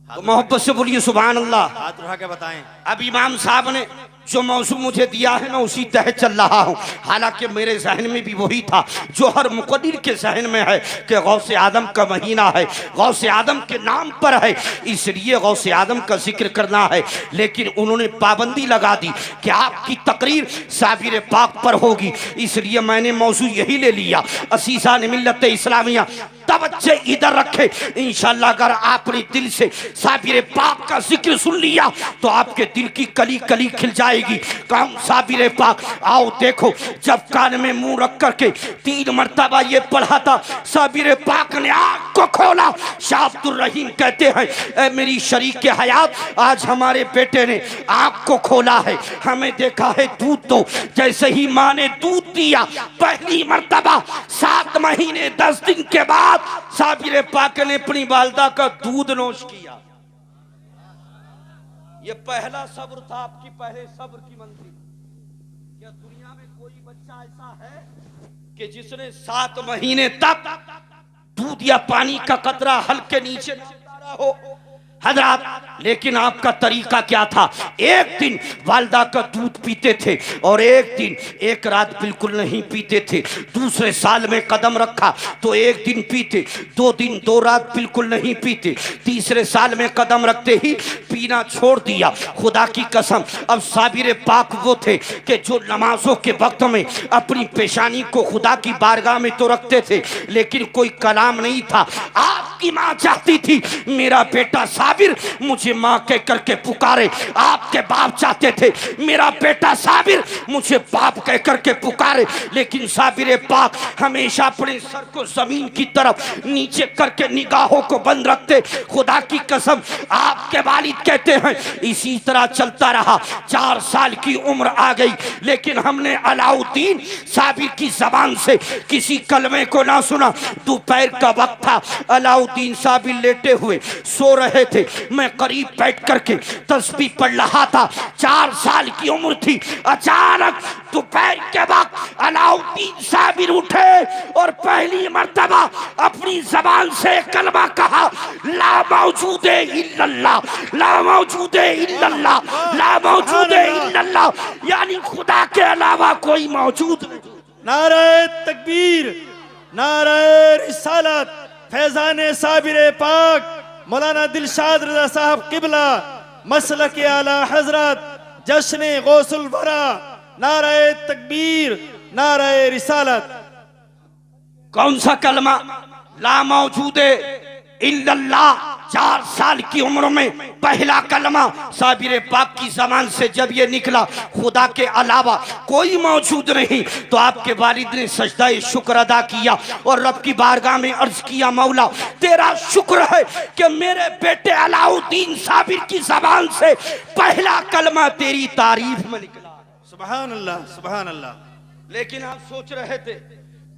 तो मोहब्बत से बोलिए सुभान अल्लाह। हाथ उठा के बताएं। अब इमाम साहब ने जो मौजू मुझे दिया है ना उसी तहत चल रहा हूँ। हालांकि मेरे जहन में भी वही था जो हर मुक़द्दिर के जहन में है कि गौसे आदम का महीना है, गौसे आदम के नाम पर है, इसलिए गौसे आदम का जिक्र करना है। लेकिन उन्होंने पाबंदी लगा दी कि आपकी तकरीर साबिर पाक पर होगी, इसलिए मैंने मौजू यही ले लिया। असीसा ने मिल्लत इस्लामिया तवज्जो इधर रखे, इंशाअल्लाह अगर आपने दिल से साबिर पाक का जिक्र सुन लिया तो आपके दिल की कली कली खिल जाएगी। कौन साबिर पाक? आओ देखो, जब कान में मुंह रख करके 3 मर्तबा ये पढ़ा था, साबिर पाक ने आँख को खोला। शाह अब्दुल रहीम कहते हैं, ए मेरी शरीक के हयात, आज हमारे बेटे ने आँख को खोला है, हमें देखा है दूध दो। जैसे ही माँ ने दूध दिया पहली मर्तबा 7 महीने 10 दिन के बाद साबिर पाक ने अपनी वालिदा का दूध नोश किया। ये पहला सब्र था आपकी, पहले सब्र की मंजिल। क्या दुनिया में कोई बच्चा ऐसा है कि जिसने 7 महीने तक दूध या पानी का कतरा हल्के नीचे न उतारा हो? हजरात, लेकिन आपका तरीका क्या था? एक दिन वालिदा का दूध पीते थे और एक दिन एक रात बिल्कुल नहीं पीते थे। दूसरे साल में कदम रखा तो एक दिन पीते, 2 दिन 2 रात बिल्कुल नहीं पीते। तीसरे साल में कदम रखते ही पीना छोड़ दिया। खुदा की कसम, अब साबिर पाक वो थे कि जो नमाजों के वक्त में अपनी पेशानी को खुदा की बारगाह में तो रखते थे लेकिन कोई कलाम नहीं था। आपकी माँ चाहती थी मेरा बेटा साबिर मुझे माँ कह करके पुकारे, आपके बाप चाहते थे मेरा बेटा साबिर मुझे बाप कह करके पुकारे, लेकिन साबिर पाक हमेशा अपने सर को जमीन की तरफ नीचे करके निगाहों को बंद रखते। खुदा की कसम, आपके वालिद कहते हैं इसी तरह चलता रहा। 4 साल की उम्र आ गई लेकिन हमने अलाउद्दीन साबिर की जबान से किसी कलमे को ना सुना। दोपहर का वक्त था, अलाउद्दीन साबिर लेटे हुए सो रहे थे, मैं करीब बैठ करके तस्बीह पढ़ रहा था। 4 साल की उम्र थी। अचानक दोपहर के वक्त अलाउद्दीन साबिर उठे और पहली मर्तबा अपनी जबान से कलमा कहा, ला मौजूदे इल्लल्लाह, ला मौजूदे इल्लल्लाह, ला मौजूदे इल्लल्लाह, यानी खुदा के अलावा कोई मौजूद नहीं। नारे तकबीर, नारे रिसालत, फैजान साबिर पाक मौलाना दिलशाद रजा साहब किबला मसलक आला हजरत जश्न गौसुल वरा, नारे तकबीर, नारे रिसालत। कौन सा कलमा? ला मौजूदे इल्लल्लाह। 4 साल की उम्र में पहला कलमा साबिर पाक की जबान से जब ये निकला, खुदा के अलावा कोई मौजूद नहीं, तो आपके वालिद ने सजदा शुक्र अदा किया और रब की बारगाह में अर्ज किया, मौला तेरा शुक्र है कि मेरे बेटे अलाउद्दीन साबिर की जबान से पहला कलमा तेरी तारीफ में निकला। सुभान अल्लाह, सुभान अल्लाह। लेकिन आप सोच रहे थे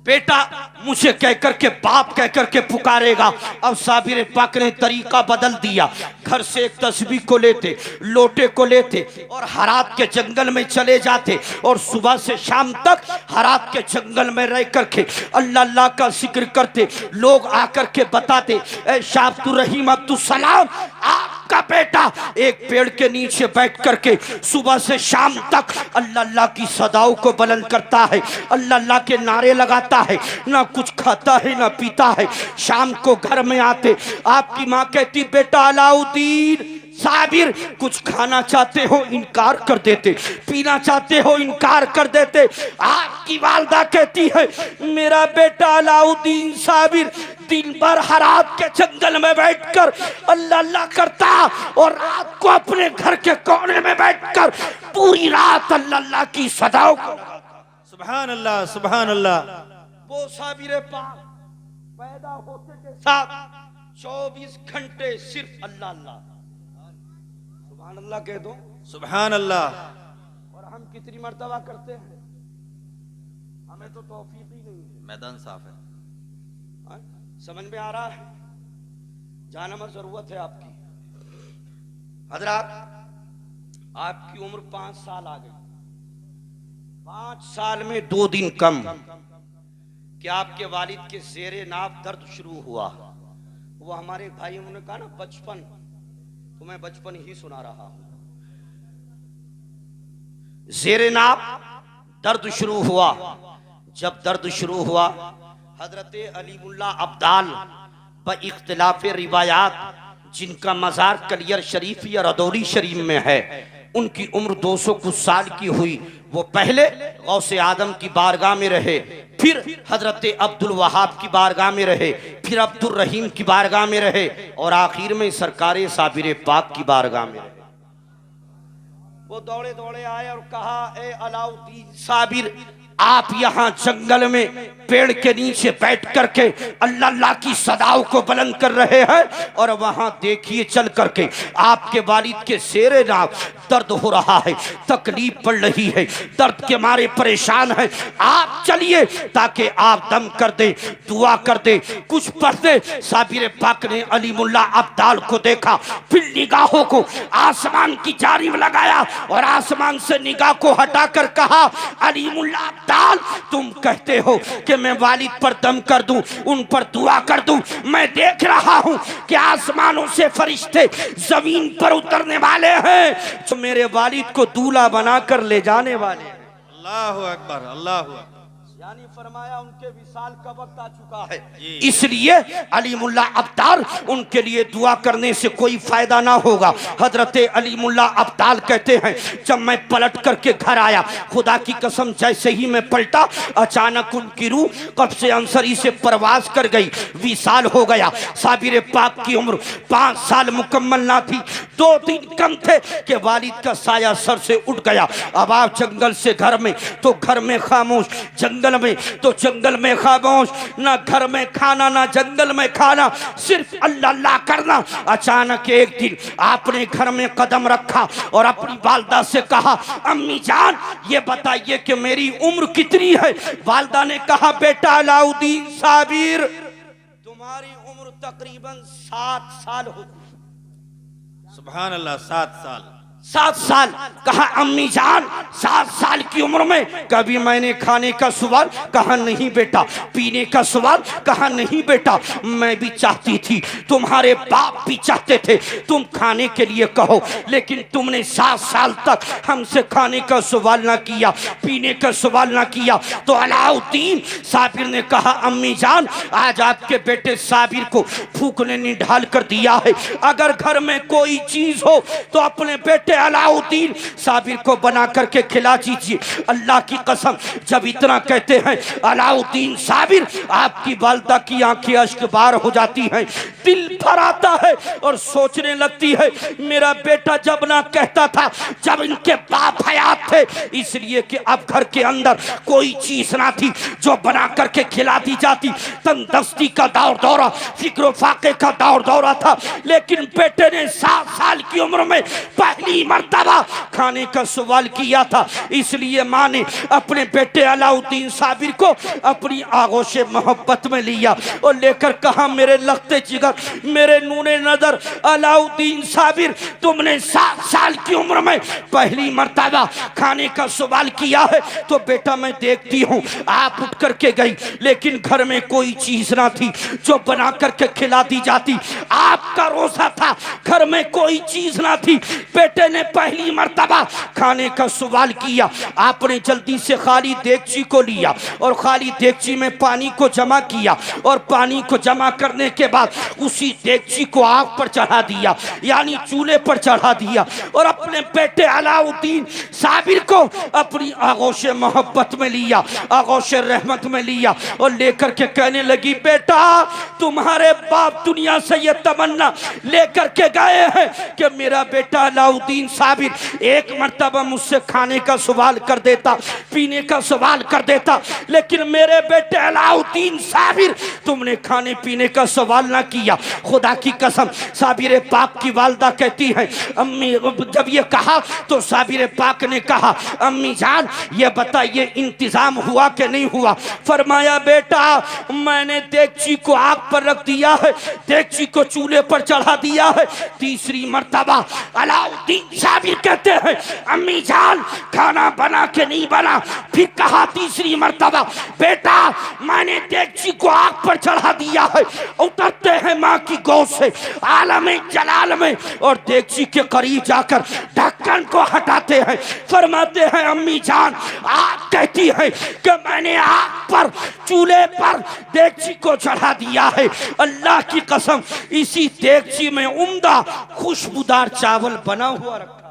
बेटा मुझे कह करके बाप कह करके पुकारेगा। अब साबिर पाक ने तरीका बदल दिया। घर से एक तस्बीह को लेते, लोटे को लेते और हरात के जंगल में चले जाते और सुबह से शाम तक हरात के जंगल में रह करके अल्लाह अल्लाह का जिक्र करते। लोग आकर के बताते, ए शाह अब्दुल रहीम अब्दुल सलाम, आप आपका बेटा एक पेड़ के नीचे बैठ करके सुबह से शाम तक अल्लाह अल्लाह की सदाओं को बुलंद करता है, अल्लाह अल्लाह के नारे लगाता है, ना कुछ खाता है ना पीता है। शाम को घर में आते आपकी माँ कहती बेटा अलाउद्दीन साबिर कुछ खाना चाहते हो इनकार कर देते, पीना चाहते हो इनकार कर देते। आपकी वालदा कहती है मेरा बेटा अलाउद्दीन साबिर दिन भर हरात के जंगल में बैठकर अल्लाह अल्लाह करता और रात को अपने घर के कोने में बैठकर पूरी रात अल्लाह अल्लाह की सदाओं को। सुभान अल्लाह सुभान अल्लाह। वो साबिर पाक पैदा होते के साथ 24 घंटे सिर्फ अल्लाह अल्लाह। सुभान अल्लाह कह दो। सुभान अल्लाह। और हम कितनी मर्तबा करते हैं, हमें तो तौफीक ही नहीं है। मैदान साफ है। समझ में आ रहा है, जाना में जरूरत है आपकी। हजरात आपकी उम्र 5 साल आ गई, 5 साल में 2 दिन कम क्या आपके वालिद के ज़ेरे नाफ दर्द शुरू हुआ। वो हमारे भाई उन्होंने कहा ना बचपन, तो मैं बचपन ही सुना रहा हूं। ज़ेरे नाफ दर्द शुरू हुआ। जब दर्द शुरू हुआ हजरत अलीमुल्ला अब्दाल व इख्तिलाफ रिवायात जिनका मज़ार कलियर शरीफ या रदौली शरीफ में है, उनकी उम्र 200 कुछ साल की हुई। वो पहले गौसे आदम की बारगाह में रहे, फिर हजरत अब्दुल वहाब की बारगाह में रहे, फिर अब्दुल रहीम की बारगाह में रहे और आखिर में सरकारे साबिर पाक की बारगाह में रहे। वो दौड़े दौड़े आए और कहा ए अलाउद्दीन साबिर आप यहाँ जंगल में पेड़ के नीचे बैठ करके अल्लाह अल्लाह की सदाओं को बुलंद कर रहे हैं और वहां देखिए चल करके आपके वालिद के ज़ेरे नाफ दर्द हो रहा है, तकलीफ पड़ रही है, दर्द के मारे परेशान है। आप चलिए ताकि आप दम कर दे, दुआ कर दे, कुछ पढ़ दे। साबिर पाक ने अलीमुल्ला अब्दाल को देखा, फिर निगाहों को आसमान की जानिब लगाया और आसमान से निगाह को हटाकर कहा अलीमुल्ला अब्दाल तुम कहते हो कि मैं वालिद पर दम कर दूं, उन पर दुआ कर दूं। मैं देख रहा हूं कि आसमानों से फरिश्ते जमीन पर उतरने वाले हैं जो मेरे वालिद को दूल्हा बनाकर ले जाने वाले हैं। अल्लाहु अकबर अल्लाहु अकबर। यानी फरमाया उनके विसाल का वक्त आ चुका है, इसलिए अलीमुल्ला अब्दाल उनके लिए दुआ करने से कोई फायदा ना होगा। हजरत अलीमुल्ला अब्दाल कहते हैं जब मैं पलट करके घर आया, खुदा की कसम जैसे ही मैं पलटा अचानक उनकी रूह कब्ज़े अंसरी से परवाज कर गई, विसाल हो गया। साबिर पाक की उम्र 5 साल मुकम्मल ना थी, 2 दिन कम थे कि वालिद का साया सर से उठ गया। अब आप जंगल से घर में तो घर में खामोश, जंगल में तो जंगल में खामोश, ना घर में खाना ना जंगल में खाना, सिर्फ अल्लाह अल्लाह करना। अचानक एक दिन आपने घर में कदम रखा और अपनी वालदा से कहा अम्मी जान ये बताइए कि मेरी उम्र कितनी है। वालदा ने कहा बेटा अलाउद्दीन साबिर तुम्हारी उम्र तकरीबन 7 साल होगी। सुभान अल्लाह। 7 साल। 7 साल। कहा अम्मी जान 7 साल की उम्र में कभी मैंने खाने का सवाल कहा नहीं बेटा, पीने का सवाल कहा नहीं बेटा। मैं भी चाहती थी, तुम्हारे बाप भी चाहते थे तुम खाने के लिए कहो, लेकिन तुमने 7 साल तक हमसे खाने का सवाल ना किया, पीने का सवाल ना किया। तो अलाउद्दीन साबिर ने कहा अम्मी जान आज आपके बेटे साबिर को भूख ने निढाल कर दिया है, अगर घर में कोई चीज हो तो अपने बेटे अलाउद्दीन साबिर को बना करके खिला दीजिए। अल्लाह की कसम जब इतना कहते हैं अलाउद्दीन साबिर आपकी वालदा की आंखें अश्कबार हो जाती हैं, दिल भर आता है और सोचने लगती है मेरा बेटा जब ना कहता था जब इनके बाप हयात थे, इसलिए कि अब घर के अंदर कोई चीज ना थी जो बना करके खिला दी जाती। तंदस्ती का दौर दौरा, फिक्र फाके का दौर दौरा था, लेकिन बेटे ने 7 साल की उम्र में पहली पहली मर्तबा खाने का सवाल किया था, इसलिए माँ ने अपने बेटे अलाउद्दीन साबिर को अपनी आगोश मोहब्बत में लिया और लेकर कहा, मेरे लगते जिगर, मेरे नूने नजर अलाउद्दीन साबिर, तुमने 7 साल की उम्र में पहली मर्तबा खाने का सवाल किया है। तो बेटा मैं देखती हूँ आप उठ करके गई, लेकिन घर में कोई चीज ना थी जो बना करके खिला दी जाती। आपका रोजा था, घर में कोई चीज ना थी। बेटे ने पहली मर्तबा खाने का सवाल किया, आपने जल्दी से खाली देगची को लिया और खाली देगची में पानी को जमा किया और पानी को जमा करने के बाद उसी देगची को आग पर चढ़ा दिया, यानी चूल्हे पर चढ़ा दिया और अपने बेटे अलाउद्दीन साबिर को अपनी आगोश मोहब्बत में लिया, आगोश रहमत में लिया और लेकर के कहने लगी, बेटा तुम्हारे बाप दुनिया से ये तमन्ना लेकर के गए हैं कि मेरा बेटा अलाउद्दीन साबिर एक मर्तबा मुझसे खाने का सवाल कर देता, पीने का सवाल कर देता, लेकिन मेरे बेटे अलाउद्दीन साबिर तुमने खाने पीने का सवाल ना किया। खुदा की कसम, साबिर पाक की वालदा कहती है, अम्मी जब ये कहा तो साबिर पाक ने कहा, अम्मी जान ये बताइए इंतजाम हुआ कि नहीं हुआ? फरमाया, बेटा मैंने देगची को आग पर रख दिया है, देगची को चूल्हे पर चढ़ा दिया है। तीसरी मर्तबा अलाउद्दीन साबिर कहते हैं, अम्मी जान खाना बना के नहीं बना? फिर कहा तीसरी मर्तबा, बेटा मैंने देगची को आग पर चढ़ा दिया है। उतरते हैं माँ की गोद से आलम जलाल में और देगची के करीब जाकर ढक्कन को हटाते हैं, फरमाते हैं, अम्मी जान आप कहती है कि मैंने आग पर चूल्हे पर देगची को चढ़ा दिया है। अल्लाह की कसम इसी देगची में उम्दा खुशबूदार चावल बना हुआ रखा है।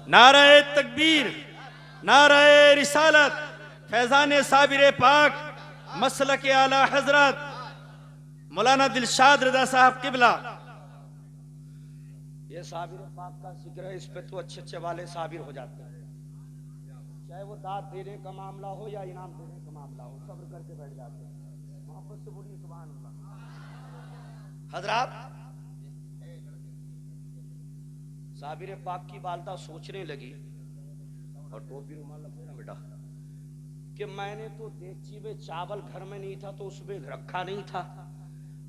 नारे तकबीर, नारे रिसालत, फैजान साबिर पाक, मसलक आला हजरत मौलाना दिलशाद रजा साहब किबला। ये साबिर पाक का जिक्र है, इस पे तो अच्छे अच्छे वाले साबिर हो जाते हैं, चाहे वो दाद देने का मामला हो या इनाम देने का मामला हो, सब्र करके बैठ जाते हैं। मोहब्बत से बोलिए सुभान अल्लाह। हजरात, साबिर पाक की वालदा सोचने लगी और टोपी रुमाल रखे ना बेटा, कि मैंने तो देगची में चावल घर में नहीं था तो उसमें रखा नहीं था।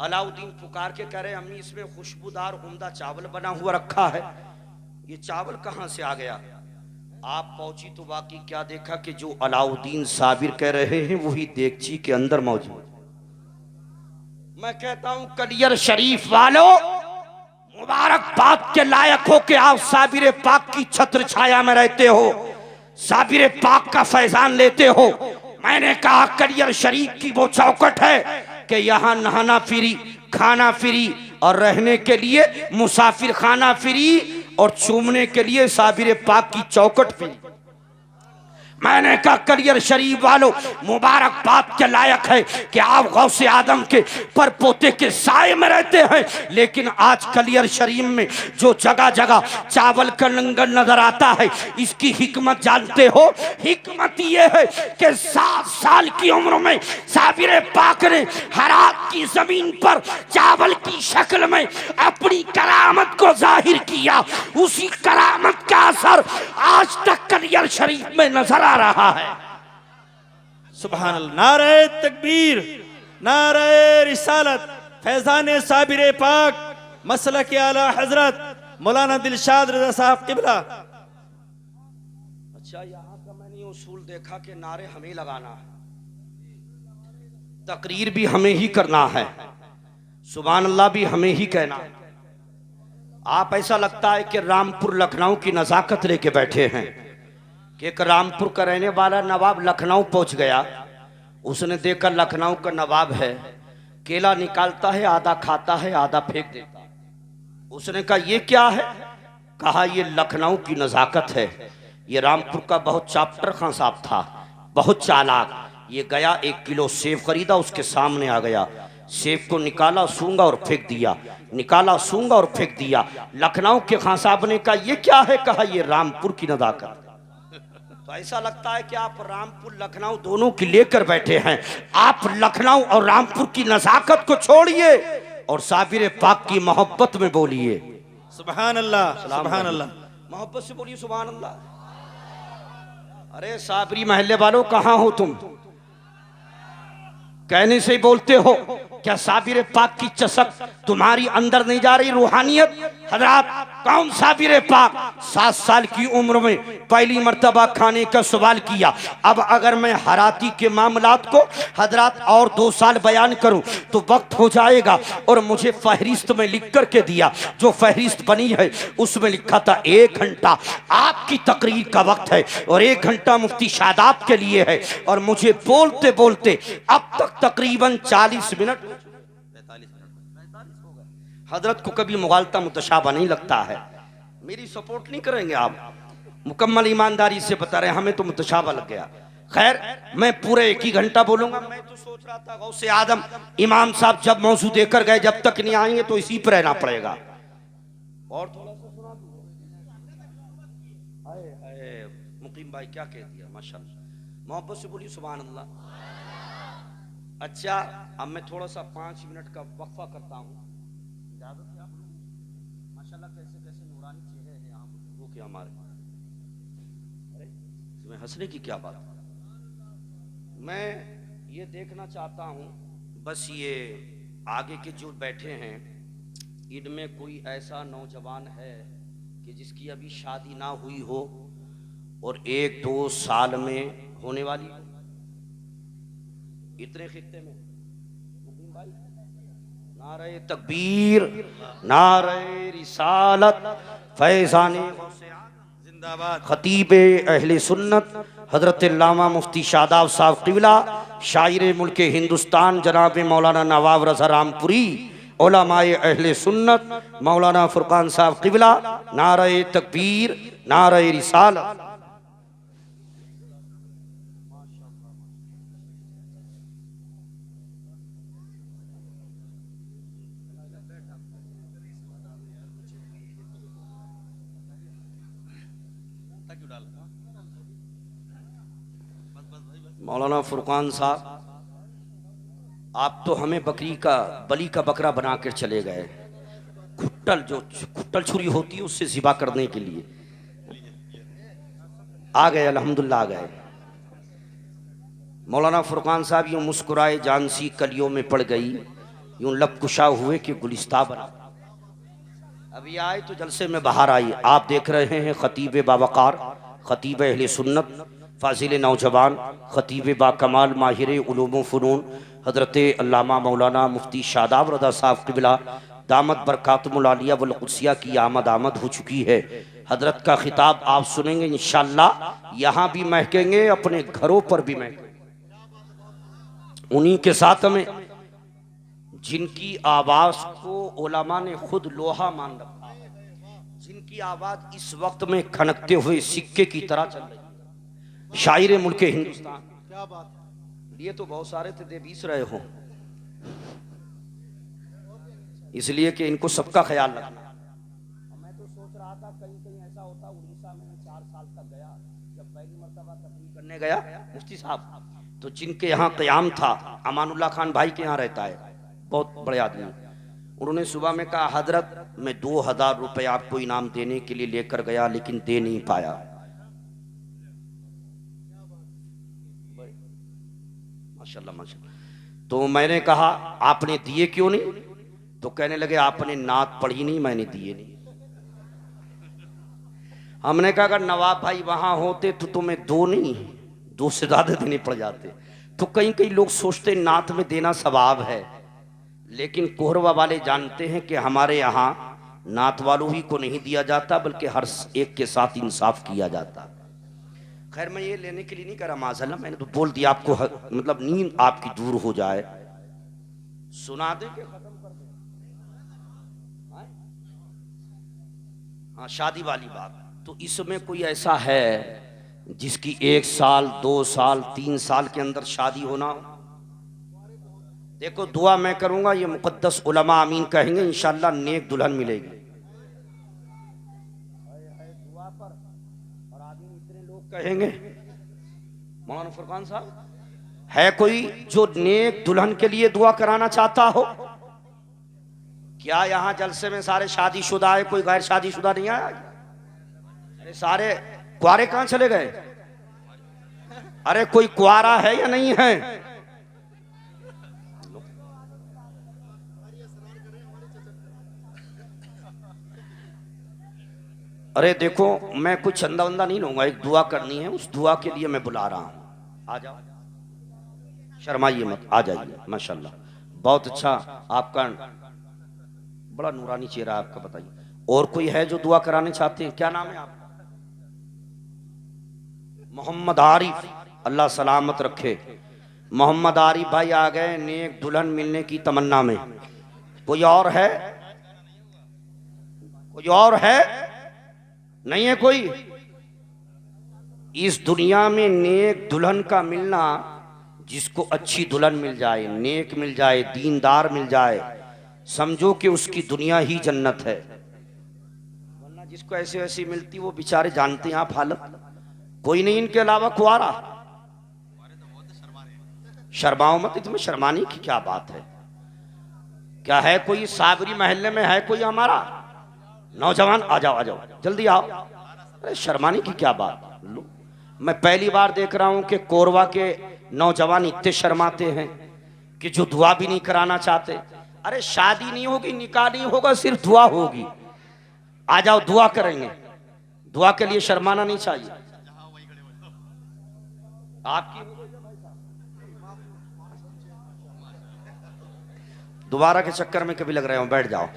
अलाउद्दीन पुकार के कह रहे, अम्मी इसमें खुशबूदार उम्दा चावल बना हुआ रखा है, ये चावल कहां से आ गया? आप पहुंची तो बाकी क्या देखा कि जो अलाउद्दीन साबिर कह रहे हैं वही देगची के अंदर मौजूद। मैं कहता हूं कलियर शरीफ वालों, मुबारकबाद के लायक हो कि आप साबिर पाक की छत्र छाया में रहते हो, साबिर पाक का फैजान लेते हो। मैंने कहा कलियर शरीफ की वो चौकट है कि यहाँ नहाना फ्री, खाना फ्री और रहने के लिए मुसाफिर खाना फ्री और चूमने के लिए साबिर पाक की चौकट फ्री। मैंने कहा कलियर शरीफ वालों, मुबारकबाद के लायक है कि आप गौसे आदम के परपोते के साए में रहते हैं, लेकिन आज कलियर शरीफ में जो जगह जगह चावल का लंगर नजर आता है, इसकी हिकमत जानते हो? हिकमत ये है कि 7 साल की उम्र में साबिर पाक ने हरात की जमीन पर चावल की शक्ल में अपनी करामत को जाहिर किया। उसी करामत का असर आज तक कलियर शरीफ में नजर आ रहा है। सुभान अल्लाह। नारे तकबीर, नारे रिसालत, फैजान साबिर पाक, मसलक आला हजरत मौलाना दिलशाद रजा साहब किबला। अच्छा, यहाँ का मैंने उसूल देखा कि नारे हमें लगाना है, तकरीर भी हमें ही करना है, सुभान अल्लाह भी हमें ही कहना है। आप ऐसा लगता है कि रामपुर लखनऊ की नजाकत लेके बैठे हैं कि एक रामपुर का रहने वाला नवाब लखनऊ पहुंच गया, उसने देखा लखनऊ का नवाब है, केला निकालता है, आधा खाता है, आधा फेंक देता है। उसने कहा ये क्या है? कहा ये लखनऊ की नजाकत है। ये रामपुर का बहुत चाप्टर खां साहब था, बहुत चालाक। ये गया 1 किलो सेब खरीदा, उसके सामने आ गया, सेब को निकाला, सूंगा और फेंक दिया, निकाला, सूंगा और फेंक दिया। लखनऊ के खां साहब ने कहा ये क्या है? कहा ये रामपुर की नजाकत। तो ऐसा लगता है कि आप रामपुर लखनऊ दोनों की लेकर बैठे हैं। आप लखनऊ और रामपुर की नजाकत को छोड़िए और साबिर पाक की मोहब्बत में बोलिए सुभान अल्लाह, सुभान अल्लाह। मोहब्बत से बोलिए सुभान अल्लाह। अरे साबरी महल्ले वालों, कहां हो तुम? कहने से ही बोलते हो। क्या साबिर पाक की चसक तुम्हारी अंदर नहीं जा रही? रूहानियत हजरात, कौन साबिर पाक 7 साल की उम्र में पहली मर्तबा खाने का सवाल किया। अब अगर मैं हराती के मामलात को हजरात और 2 साल बयान करूं तो वक्त हो जाएगा। और मुझे फहरिस्त में लिख करके दिया, जो फहरिस्त बनी है उसमें लिखा था 1 घंटा आपकी तकरीर का वक्त है और 1 घंटा मुफ्ती शादाब के लिए है। और मुझे बोलते बोलते अब तक तकरीबन 40 मिनट 45 हो गए। हजरत को कभी मुगालता मुतशाबा नहीं लगता है। मेरी सपोर्ट नहीं करेंगे आप? मुकम्मल ईमानदारी से बता रहे हैं, हमें तो मुतशाबा लग गया। खैर, मैं पूरे 1 ही घंटा बोलूंगा। मैं तो सोच रहा था गौसे आदम इमाम साहब जब मौजू देकर गए, जब तक नहीं आएंगे तो इसी पर रहना पड़ेगा। और थोड़ा सा सुना दो। मुकीम भाई क्या कह दिया, माशाल्लाह। मोहब्बत से बोलिए सुभान अल्लाह। अच्छा, अब मैं थोड़ा सा 5 मिनट का वक्फा करता हूँ। इजाजत है आप लोग? माशाल्लाह कैसे कैसे नूरानी चेहरे हैं यहाँ बुजुर्गों के हमारे। अरे इसमें हंसने की क्या बात है? मैं ये देखना चाहता हूँ बस ये आगे के जो बैठे हैं इनमें कोई ऐसा नौजवान है कि जिसकी अभी शादी ना हुई हो और 1-2 साल में होने वाली हो। इतने खित्ते में मुकीम भाई, नारे तकबीर, नारे रिसालत, फैज़ाने जिंदाबाद। खतीबे अहले सुन्नत हजरत अल्लामा मुफ्ती शादाब साहब क़िबला, शायर मुल्क हिंदुस्तान जनाब मौलाना नवाब रज़ा रामपुरी, उलमाए अहले सुन्नत मौलाना फुरकान साहब क़िबला, नारे तकबीर, नारे रिसालत। मौलाना फुरकान साहब, आप तो हमें बली का बकरा बना कर चले गए। खुट्टल छुरी होती है उससे ज़िबा करने के लिए आ गए। अल्हम्दुलिल्लाह आ गए। मौलाना फुरकान साहब यूँ मुस्कुराए जानसी कलियों में पड़ गई, यूँ लब कुशा हुए कि गुलिस्ता बना। अभी आए तो जलसे में बाहर आई। आप देख रहे हैं खतीब बावकार, खतीब अहले सुन्नत, फाजिल नौजवान, खतीब बाकमाल, माहिर उलूम फ़नून हज़रत अल्लामा मौलाना मुफ्ती शादाब रज़ा साहब क़िबला दामत बरकातुहुल आलिया वल क़ुद्सिया की आमद हो चुकी है। हज़रत का खिताब आप सुनेंगे इंशाअल्लाह। यहाँ भी महकेंगे, अपने घरों पर भी महकेंगे। उन्हीं के साथ में जिनकी आवाज़ को उलमा ने खुद लोहा मान रखा है, जिनकी आवाज़ इस वक्त में खनकते हुए सिक्के की तरह चल रही है। शायर मुल्क हिंदुस्तान, क्या बात है। ये तो बहुत सारे थे, दे 20 रहे हो, इसलिए कि इनको सबका ख्याल रखना। मैं तो सोच रहा था कहीं कहीं ऐसा होता। उड़ीसा में 4 साल तक गया, जब पहली मर्तबा तकरीर करने गया मुफ्ती साहब, तो जिनके यहाँ क़याम था, अमानुल्लाह खान भाई के यहाँ रहता है, बहुत बड़े आदमी। उन्होंने सुबह में कहा, हजरत मैं 2000 रुपये आपको इनाम देने के लिए लेकर गया, लेकिन दे नहीं पाया। माशाल्लाह माशाल्लाह। तो मैंने कहा आपने दिए क्यों नहीं? तो कहने लगे आपने नात पढ़ी नहीं, मैंने दिए नहीं। हमने कहा अगर नवाब भाई वहां होते तो तुम्हें 2 नहीं 2 से ज्यादा देने पड़ जाते। तो कहीं कहीं लोग सोचते नात में देना सवाब है, लेकिन कोहरवा वाले जानते हैं कि हमारे यहाँ नात वालों ही को नहीं दिया जाता, बल्कि हर एक के साथ इंसाफ किया जाता। खैर, मैं ये लेने के लिए नहीं करा माज़अल्लाह, मैंने तो बोल दिया आपको, मतलब नींद आपकी दूर हो जाए। सुना दे के खत्म कर दे। हाँ, शादी वाली बात। तो इसमें कोई ऐसा है जिसकी 1 साल 2 साल 3 साल के अंदर शादी होना हो? देखो, दुआ मैं करूंगा, ये मुक़द्दस उलमा आमीन कहेंगे, इंशाअल्लाह नेक दुल्हन मिलेगी। दुआ पर और आमीन इतने लोग कहेंगे। मौलाना फुरकान साहब, है कोई जो नेक दुल्हन के लिए दुआ कराना चाहता हो? क्या यहाँ जलसे में सारे शादीशुदा है, कोई गैर शादीशुदा नहीं आया? अरे सारे कुआरे कहाँ चले गए? अरे कोई कुआरा है या नहीं है? अरे देखो, मैं कुछ चंदा वंदा नहीं लूंगा, एक दुआ करनी है, उस दुआ के लिए मैं बुला रहा हूं। आ जाओ, शर्माइए मत, आ जाइए। माशाल्लाह, बहुत अच्छा, आपका बड़ा नूरानी चेहरा आपका। बताइए, और कोई है जो दुआ कराने चाहते हैं? क्या नाम है आपका? मोहम्मद आरिफ, अल्लाह सलामत रखे। मोहम्मद आरिफ भाई आ गए नेक दुल्हन मिलने की तमन्ना में। कोई और है? कोई और है? नहीं है कोई? इस दुनिया में नेक दुल्हन का मिलना, जिसको अच्छी दुल्हन मिल जाए, नेक मिल जाए, दीनदार मिल जाए, समझो कि उसकी दुनिया ही जन्नत है। वरना जिसको ऐसी वैसी मिलती, वो बेचारे जानते हैं आप हालत। कोई नहीं इनके अलावा कुआरा। शर्माओ मत, इसमें शर्माने की क्या बात है? क्या है कोई साबरी महल्ले में है कोई हमारा नौजवान? आ जाओ, आ जाओ, जल्दी आओ। अरे शर्माने की क्या बात? लो, मैं पहली बार देख रहा हूं कि कोरवा के नौजवान इतने शर्माते हैं कि जो दुआ भी नहीं कराना चाहते। अरे शादी नहीं होगी, निकाह नहीं होगा, सिर्फ दुआ होगी। आ जाओ, दुआ करेंगे। दुआ के लिए शर्माना नहीं चाहिए। आपकी दोबारा के चक्कर में कभी लग रहे हो, बैठ जाओ।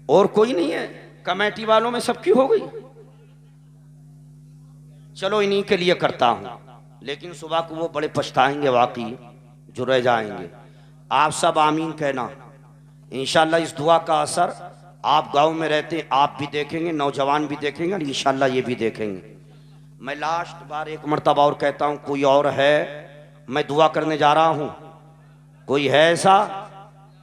और कोई नहीं है? कमेटी वालों में सबकी हो गई? चलो इन्हीं के लिए करता हूं, लेकिन सुबह को वो बड़े पछताएंगे वाकई, जो रह जाएंगे। आप सब आमीन कहना। इंशाल्लाह इस दुआ का असर आप गांव में रहते आप भी देखेंगे, नौजवान भी देखेंगे, और इंशाल्लाह ये भी देखेंगे। मैं लास्ट बार एक मर्तबा और कहता हूं, कोई और है? मैं दुआ करने जा रहा हूं। कोई है ऐसा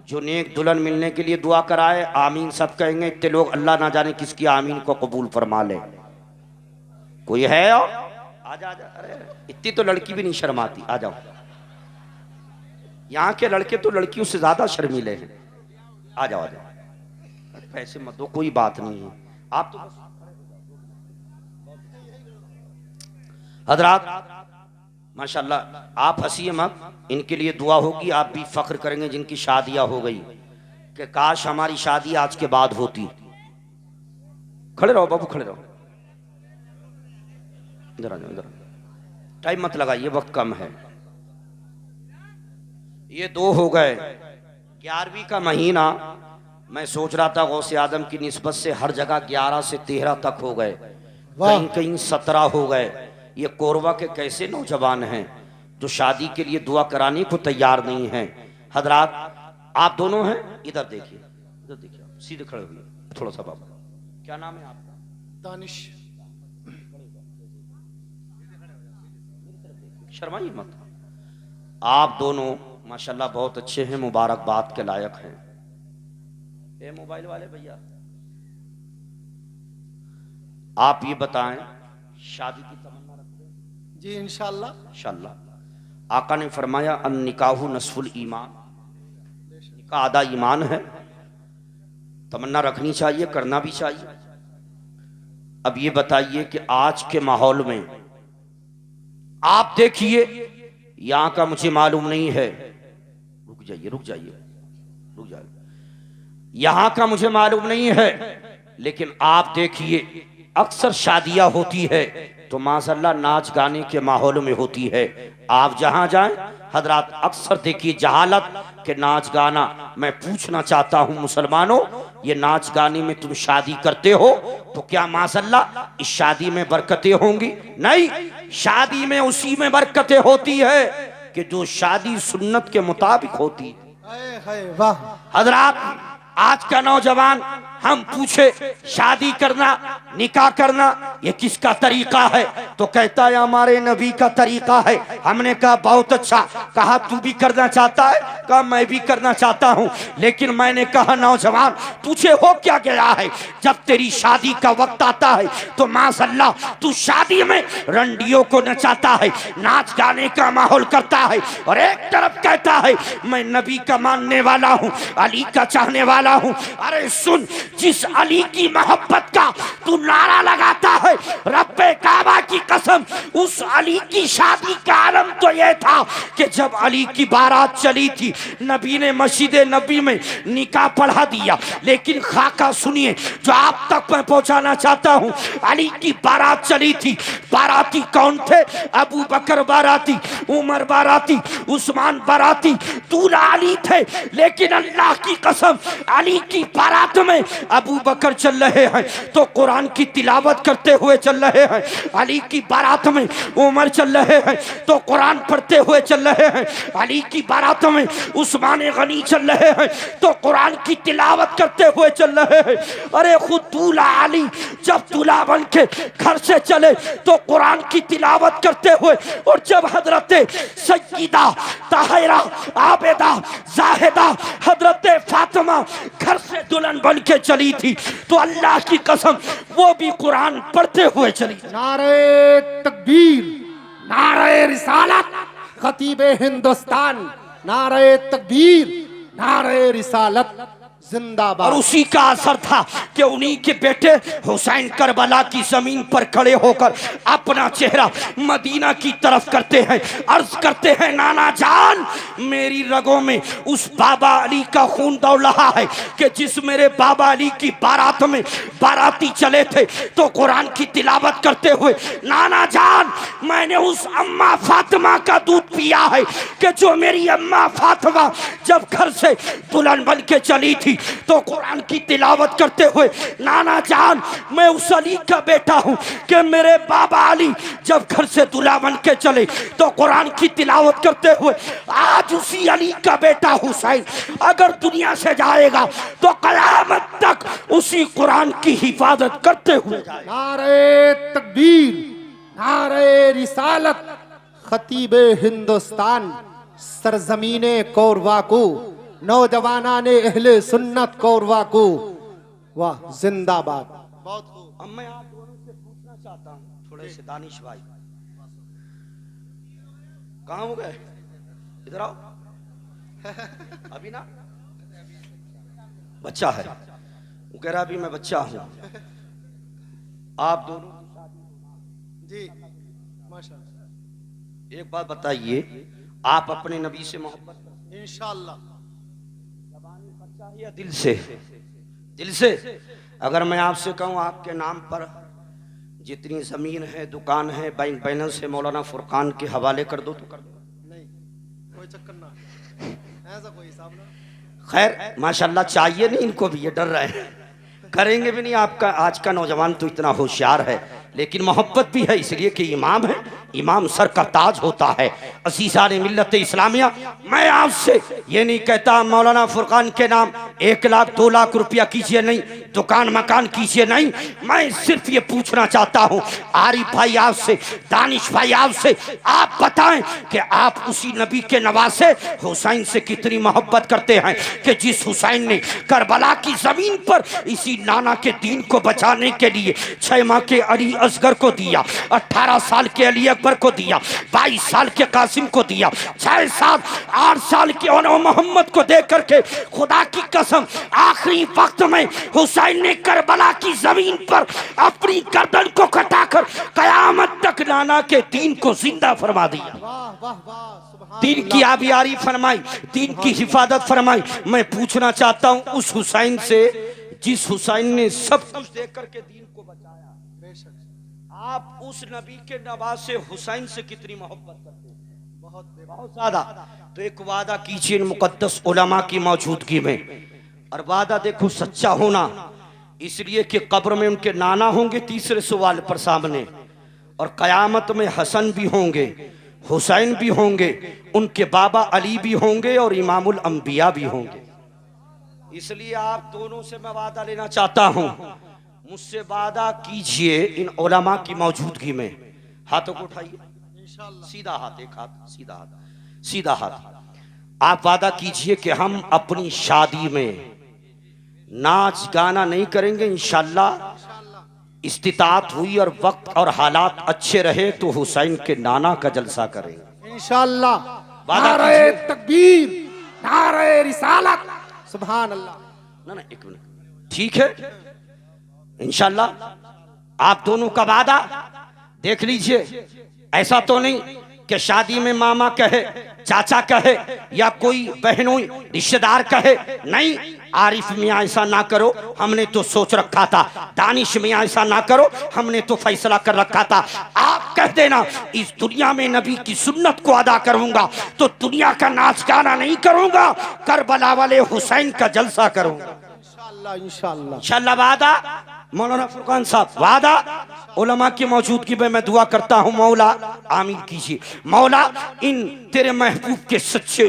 जो नेक दुल्हन मिलने के लिए दुआ कराए? आमीन सब कहेंगे। इतने लोग, अल्लाह ना जाने किसकी आमीन को कबूल फरमा ले। कोई है? और आजा, आजा। अरे इतनी तो लड़की भी नहीं शर्माती, आ जाओ। यहाँ के लड़के तो लड़कियों से ज्यादा शर्मीले हैं। आ जाओ, आ जाओ। पैसे मत दो, कोई बात नहीं है। आप तो हजरात माशाल्लाह, आप हंसिए मत, इनके लिए दुआ होगी। आप भी फख्र करेंगे जिनकी शादियां हो गई, कि काश हमारी शादी आज के बाद होती। खड़े रहो बाबू, खड़े रहो। इधर आ जाओ, इधर। टाइम मत लगाइए, वक्त कम है। ये 2 हो गए। 11वीं का महीना, मैं सोच रहा था गौसे आदम की निस्बत से हर जगह 11 से 13 तक हो गए, कहीं कहीं 17 हो गए। ये कोरवा के कैसे नौजवान हैं जो शादी के लिए दुआ कराने को तैयार नहीं हैं। हजरात, आप दोनों हैं, इधर देखिए, इधर देखिए, सीधे खड़े हुए थोड़ा सा। बाबा, क्या नाम है आपका? दानिश। शर्माइए मत। आप दोनों माशाल्लाह बहुत अच्छे हैं, मुबारकबाद के लायक हैं। ए मोबाइल वाले भैया, आप ये बताएं, शादी की तमन्ना रखते हैं? जी इंशाल्लाह। इंशाल्लाह। आका ने फरमाया, अन निकाहु नस्फुल ईमान, निकाह आधा ईमान है। तमन्ना रखनी चाहिए, करना भी चाहिए। अब ये बताइए कि आज के माहौल में आप देखिए, यहां का मुझे मालूम नहीं है, रुक जाइए, रुक जाइए, रुक जाइए, यहां का मुझे मालूम नहीं है, लेकिन आप देखिए अक्सर शादियां होती है तो माशाल्लाह नाच गाने के माहौल में होती है। आप जहां जाएं हजरात, अक्सर देखिए जहालत के नाच गाना। मैं पूछना चाहता हूं मुसलमानों, ये नाच गाने में तुम शादी करते हो तो क्या माशाल्लाह इस शादी में बरकतें होंगी? नहीं, शादी में उसी में बरकतें होती है कि जो शादी सुन्नत के मुताबिक होती है। वाह। हजरात, आज का नौजवान हम पूछे शादी करना निकाह करना ये किसका तरीका है, तो कहता है हमारे नबी का तरीका है। हमने कहा बहुत अच्छा, कहा तू भी करना चाहता है, कहा मैं भी करना चाहता हूँ, लेकिन मैंने कहा नौजवान तुझे हो क्या गया है, जब तेरी शादी का वक्त आता है तो माशाअल्लाह तू शादी में रंडियों को नचाता है, नाच गाने का माहौल करता है, और एक तरफ कहता है मैं नबी का मानने वाला हूँ, अली का चाहने वाला हूँ। अरे सुन, जिस अली की मोहब्बत का तू नारा लगाता है, रब्बे काबा की कसम, उस अली की शादी का आलम तो यह था कि जब अली की बारात चली थी नबी ने मस्जिद नबी में निकाह पढ़ा दिया। लेकिन खाका सुनिए जो आप तक मैं पहुंचाना चाहता हूं, अली की बारात चली थी, बाराती कौन थे, अबू बकर बाराती, उमर बाराती, उस्मान बाराती, दूल्हा अली थे। लेकिन अल्लाह की कसम अली की बारात में अबू बकर चल रहे हैं तो कुरान की तिलावत करते हुए चल रहे हैं, अली की बारात में उमर चल रहे हैं तो कुरान पढ़ते हुए चल रहे हैं, अली की बारात में उस्मान गनी चल रहे हैं तो कुरान की तिलावत करते हुए चल रहे हैं। अरे खुद दूल्हा अली जब दूल्हा बन के घर से चले तो कुरान की तिलावत करते हुए, और जब हजरत सय्यदा ताहिरा आबेदा जाहिदा हजरत फातिमा घर से दुल्हन बन के चली थी तो अल्लाह की कसम वो भी कुरान पढ़ते हुए चली। नारे तकबीर, नारे रिसालत, खतीबे हिंदुस्तान, नारे तकबीर, नारे रिसालत जिंदाबाद। और उसी का असर था कि उन्हीं के बेटे हुसैन करबला की जमीन पर खड़े होकर अपना चेहरा मदीना की तरफ करते हैं, अर्ज करते हैं नाना जान मेरी रगों में उस बाबा अली का खून दौड़ रहा है कि जिस मेरे बाबा अली की बारात में बाराती चले थे तो कुरान की तिलावत करते हुए, नाना जान मैंने उस अम्मा फातिमा का दूध पिया है कि जो मेरी अम्मा फातिमा जब घर से दुल्हन बन के चली थी तो कुरान की तिलावत करते हुए, नाना जान मैं उस अली का बेटा हूं कि मेरे बाबा अली जब घर से दूल्हा बन के चले तो कुरान की तिलावत करते हुए, आज उसी अली का बेटा हुसैन अगर दुनिया से जाएगा तो कयामत तक उसी कुरान की हिफाजत करते हुए जाएगा। नारे तकबीर, नारे रिसालत, खतीबे हिंदुस्तान, सरजमीने कौरवा को, नौजवाना ने अहले सुन्नत कौरवा को, वाह जिंदाबाद। बहुत खूब। अब मैं आप दोनों से पूछना चाहता हूँ थोड़े से, दानिश भाई कहाँ हो गए, इधर आओ। अभी ना बच्चा है, वो कह रहा अभी मैं बच्चा हूँ। आप दोनों जी माशाअल्लाह। एक बात बताइए, आप अपने नबी से मोहब्बत इंशाअल्लाह या दिल से? दिल से। अगर मैं आपसे कहूं आपके नाम पर जितनी जमीन है, दुकान है, बैंक बैलेंस है, मौलाना फुरकान के हवाले कर दो तो कर दो? नहीं, कोई चक्कर ना, ऐसा कोई हिसाब ना। खैर माशाल्लाह चाहिए नहीं इनको भी, ये डर रहे हैं, करेंगे भी नहीं। आपका आज का नौजवान तो इतना होशियार है, लेकिन मोहब्बत भी है इसलिए कि इमाम है, इमाम सर का ताज होता है। असीसान मिल्लत इस्लामिया, मैं आपसे ये नहीं कहता मौलाना फुरकान के नाम 1 लाख 2 लाख रुपया कीजिए, नहीं, दुकान मकान कीजिए, नहीं। मैं सिर्फ ये पूछना चाहता हूँ आरिफ भाई आपसे, दानिश भाई आपसे, आप बताएं कि आप उसी नबी के नवासे हुसैन से कितनी मोहब्बत करते हैं कि जिस हुसैन ने करबला की जमीन पर इसी नाना के दीन को बचाने के लिए 6 माह के अली असगर को दिया, 18 साल के अली अकबर को दिया, 22 साल के कासिम को दिया, 6 साल 8 साल के मोहम्मद को दे करके खुदा की कसम आखिरी वक्त में हुसैन ने करबला की जमीन पर अपनी गर्दन को कटाकर कयामत तक नाना के दीन को जिंदा फरमा दिया। वाह वाह वाह, सुभान दीन की आबियारी फरमाई, दीन की हिफाजत फरमाई। मैं पूछना चाहता हूं उस हुसैन से जिस हुसैन ने सब कुछ देख करके दीन को बचाया, बेशक आप उस नबी के नवासे हुसैन से कितनी मोहब्बत करते हैं? बहुत ज्यादा। तो एक वादा कीजिए मुकद्दस उलमा की मौजूदगी में, और वादा देखो सच्चा होना, इसलिए कि कब्र में उनके नाना होंगे तीसरे सवाल पर सामने, और कयामत में हसन भी होंगे, हुसैन भी होंगे, उनके बाबा अली भी होंगे और इमामुल अंबिया भी होंगे। इसलिए आप दोनों से मैं वादा लेना चाहता हूं, मुझसे वादा कीजिए इन उलमा की मौजूदगी में। हाथों को उठाइए, सीधा हाथ, एक हाथ सीधा हाथ, सीधा हाथ। आप वादा कीजिए कि हम अपनी शादी में नाच गाना नहीं करेंगे इंशाल्लाह। इस्तिताअत हुई और वक्त और हालात अच्छे रहे तो हुसैन के नाना का जलसा करेंगे इंशाअल्लाह। वादा नारे कीजिए। तकबीर, नारे रिसालत, सुभान अल्लाह। ना ना एक मिनट, ठीक है इंशाल्लाह। आप दोनों का वादा देख लीजिए। ऐसा तो नहीं कि शादी में मामा कहे, चाचा कहे या कोई बहनों रिश्तेदार कहे, नहीं। आरिफ मियाँ ऐसा ना करो, हमने तो सोच रखा था। दानिश मियाँ ऐसा ना करो, हमने तो फैसला कर रखा था। आप कह देना इस दुनिया में नबी की सुन्नत को अदा करूंगा तो दुनिया का नाच गाना नहीं करूंगा, करबला वाले हुसैन का जलसा करूंगा इंशाअल्लाह इंशाअल्लाह इंशाअल्लाह। वादा मौलाना फुरकान साहब, वादा उलमा की मौजूदगी में मैं दुआ करता हूँ, मौला आमीन कीजिए। मौला इन तेरे महबूब के सच्चे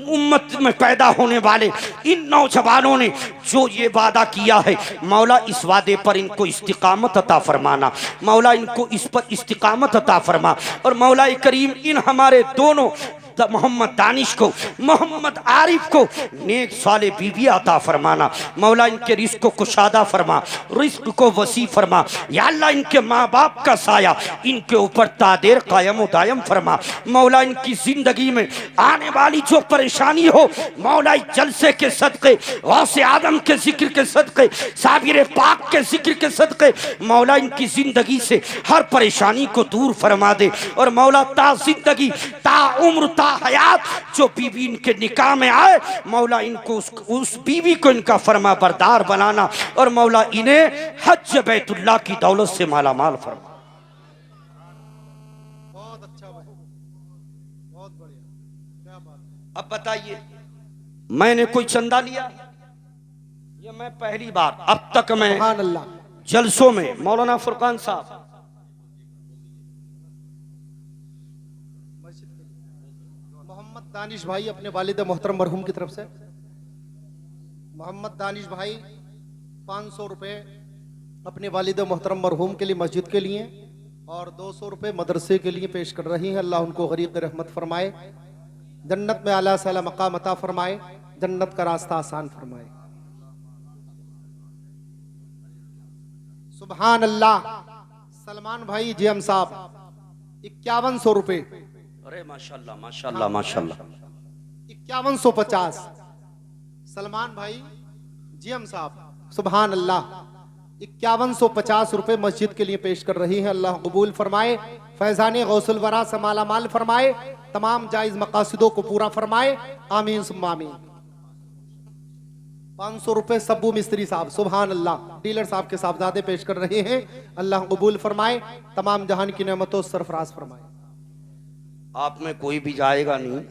उम्मत में पैदा होने वाले इन नौजवानों ने जो ये वादा किया है, मौला इस वादे पर इनको इस्तिकामत अता फरमाना। मौला इनको इस पर इस्तिकामत अता फरमा। और मौला करीम इन हमारे दोनों मोहम्मद दानिश को, मोहम्मद आरिफ को नेक साले बीबी अता फरमाना। मौला इनके रिस्क को कुशादा फरमा, रिस्क को वसी फरमा। या अल्लाह इनके माँ बाप का साया इनके ऊपर तादेर कायम दायम फरमा। मौला इनकी जिंदगी में आने वाली जो परेशानी हो, मौला जलसे के सदके, गौसे आदम के जिक्र के सदके, साबिर पाक के जिक्र के सदके, मौला इनकी जिंदगी से हर परेशानी को दूर फरमा दे। और मौला ता जिंदगी, ता उम्र, ता हयात जो बीवी इनके निकाह में आए, मौला इनको उस बीवी को इनका फरमा बरदार बनाना। और मौला इन्हें हज बैतुल्लाह की दौलत से माला माल फरमा। बहुत अच्छा भाई, बहुत बढ़िया, क्या बात। अब बताइए, मैंने कोई चंदा लिया? ये मैं पहली बार, अब तक मैं सुभान अल्लाह। जलसों में मौलाना फुरकान साहब, मोहम्मद दानिश भाई अपने वालिद मोहतरम मरहूम की तरफ से, मोहम्मद दानिश भाई 500 रुपए अपने वालिद मोहतरम मरहूम के लिए मस्जिद के लिए और 200 रुपए मदरसे के लिए पेश कर रही हैं। अल्लाह उनको गरीब रहमत फरमाए, जन्नत में आला साला मकाम अता फरमाए, जन्नत का रास्ता आसान फरमाए। सुभान अल्लाह। सलमान भाई जीएम साहब 5100 रुपए। अरे माशाल्लाह माशाल्लाह माशाल्लाह। 5150 सलमान भाई जीएम साहब, सुभान अल्लाह। 5150 रुपए मस्जिद के लिए पेश कर रही हैं। अल्लाह कबूल फरमाए, फैजान गौसुल वरा से माला माल फरमाए, तमाम जायज मकासदों को पूरा फरमाए, आमीन सुम्मा आमीन। 500 रुपए सब्बू मिस्त्री साहब, सुभान अल्लाह, डीलर साहब के साहबजादे पेश कर रहे हैं। अल्लाह कबूल फरमाए, तमाम जहान की नेमतों सरफराज फरमाए। आप में कोई भी जाएगा नहीं,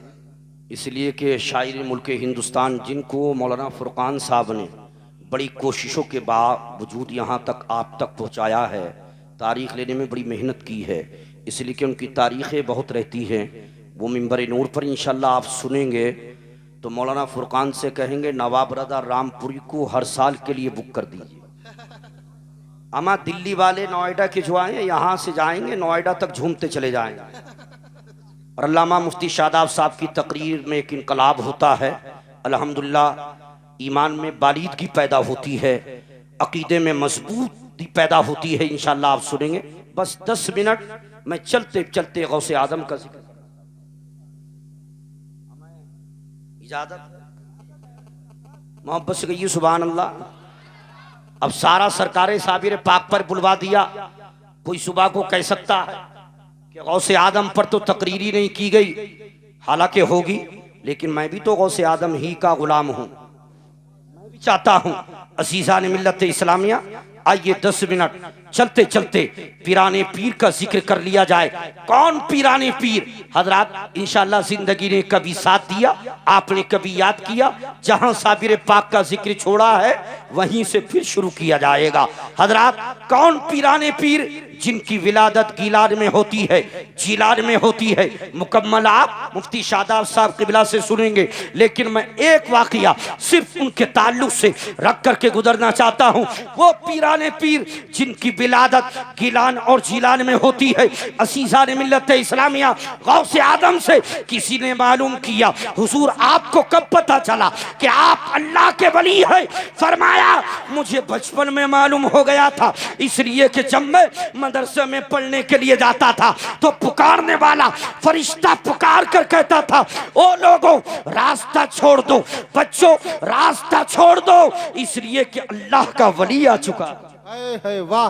इसलिए कि शायर मुल्क हिंदुस्तान जिनको मौलाना फुरकान साहब ने बड़ी कोशिशों के बावजूद यहाँ तक आप तक पहुँचाया है, तारीख़ लेने में बड़ी मेहनत की है, इसलिए कि उनकी तारीख़ें बहुत रहती हैं। वो मिंबर नूर पर इंशाल्लाह आप सुनेंगे तो मौलाना फुरकान से कहेंगे नवाब रज़ा रामपुरी को हर साल के लिए बुक कर दीजिए। अमा दिल्ली वाले नोएडा के जो आए यहाँ से जाएंगे नोएडा तक झूमते चले जाएंगे। और अल्लामा मुफ्ती शादाब साहब की तकरीर में एक इनकलाब होता है। अल्हम्दुलिल्लाह ईमान में बालीदगी पैदा होती है, अकीदे में मजबूती पैदा होती है। इंशाल्लाह आप सुनेंगे। बस 10 मिनट मैं चलते चलते गौसे आदम का जिक्र, इजाजत मोहब्बत से कहिए सुभान अल्लाह। अब सारा सरकारें साबिर पाक पर बुलवा दिया, कोई सुबह को कह सकता है कि गौसे आदम पर तो तकरीर ही नहीं की गई, हालांकि होगी, लेकिन मैं भी तो गौसे आदम ही का गुलाम हूं। मैं भी चाहता हूं अजीज़ान मिल्लत इस्लामिया आइए 10 मिनट चलते चलते पीराने पीर का जिक्र कर लिया जाए। कौन पीराने पीर? हजरात इंशाअल्लाह जिंदगी ने कभी साथ दिया, आपने कभी याद किया, जहां साबिर पाक का जिक्र छोड़ा है वहीं से फिर शुरू किया जाएगा। हजरात कौन पीराने पीर? जिनकी विलादत गीलान में होती है, जीलान में होती है। मुकम्मल आप मुफ्ती शादाब साहब किबला से सुनेंगे, लेकिन मैं एक वाकया सिर्फ उनके ताल्लुक से रख करके गुजरना चाहता हूँ। वो पीराने पीर जिनकी विलादत गीलान और जीलान में होती है। असीज़ान मिल्लत इस्लामिया गौसे आदम से किसी ने मालूम किया, हुजूर आपको कब पता चला कि आप अल्लाह के वली है? फरमाया मुझे बचपन में मालूम हो गया था, इसलिए कि जब मैं मदरसे में पढ़ने के लिए जाता था तो पुकारने वाला फरिश्ता पुकार कर कहता था, ओ लोगों रास्ता छोड़ दो, बच्चों रास्ता छोड़ दो, इसलिए कि अल्लाह का वली आ चुका। है वाह।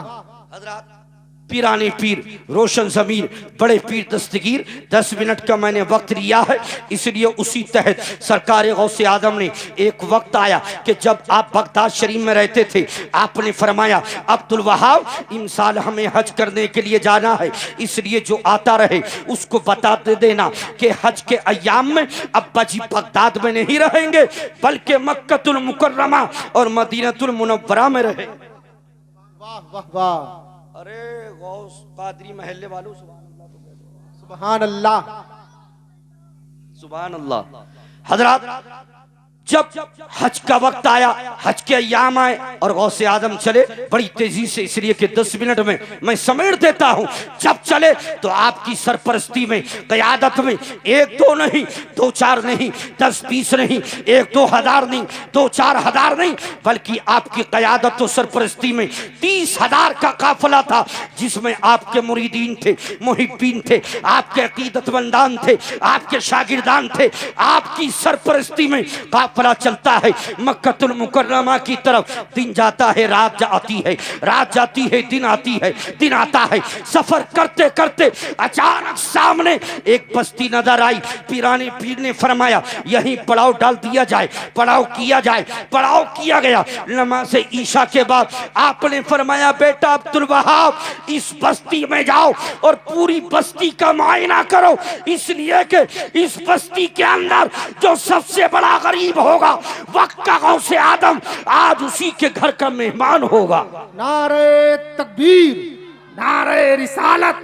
हजरात पीराने पीर रोशन ज़मीर बड़े पीर दस्तगीर 10 मिनट का मैंने वक्त लिया है, इसलिए उसी तहत सरकार गौसे आदम ने एक वक्त आया कि जब आप बगदाद शरीफ में रहते थे, आपने फरमाया अब्दुल वहाब इन साल हमें हज करने के लिए जाना है, इसलिए जो आता रहे उसको बता देना कि हज के अय्याम में अब्बा जी बगदाद में नहीं रहेंगे बल्कि मक्कतुल मुकर्रमा और मदीनतुल मुनव्वरा में रहे। वाह वाह वाह। अरे गौस कादरी महल्ले वालों सुभान अल्लाह सुभान अल्लाह। हजरात जब हज का वक्त आया, हज के अय्याम आए और गौसे आदम चले बड़ी तेजी से, इसलिए कि 10 मिनट में मैं समेट देता हूं। जब चले तो आपकी सरपरस्ती में क़यादत में 1-2 नहीं, 2-4 नहीं, 10-20 नहीं, 1-2 हज़ार नहीं, 2-4 हज़ार नहीं, बल्कि आपकी क़यादत और सरपरस्ती में 30 हज़ार का काफिला था, जिसमें आपके मुरीदीन थे, मुहिब्बीन थे, आपके अकीदतमंदान थे, आपके शागिर्दान थे। आपकी सरपरस्ती में काफिला चलता है मक्कतुल मुकर्रमा की तरफ। दिन जाता है, रात आती है, रात जाती है, दिन आती है, दिन आता है। सफर करते करते अचानक सामने एक बस्ती नजर आई। पीराने पीर ने फरमाया यहीं पड़ाव डाल दिया जाए, पड़ाव किया जाए। पड़ाव किया गया। नमाज़े ईशा के बाद आपने फरमाया बेटा अब्दुल वहाब इस बस्ती में जाओ और पूरी बस्ती का मुआयना करो, इसलिए कि इस बस्ती के अंदर जो सबसे बड़ा गरीब होगा वक्त का गौसे आदम आज उसी के घर का मेहमान होगा। नारे तकबीर, नारे रिसालत,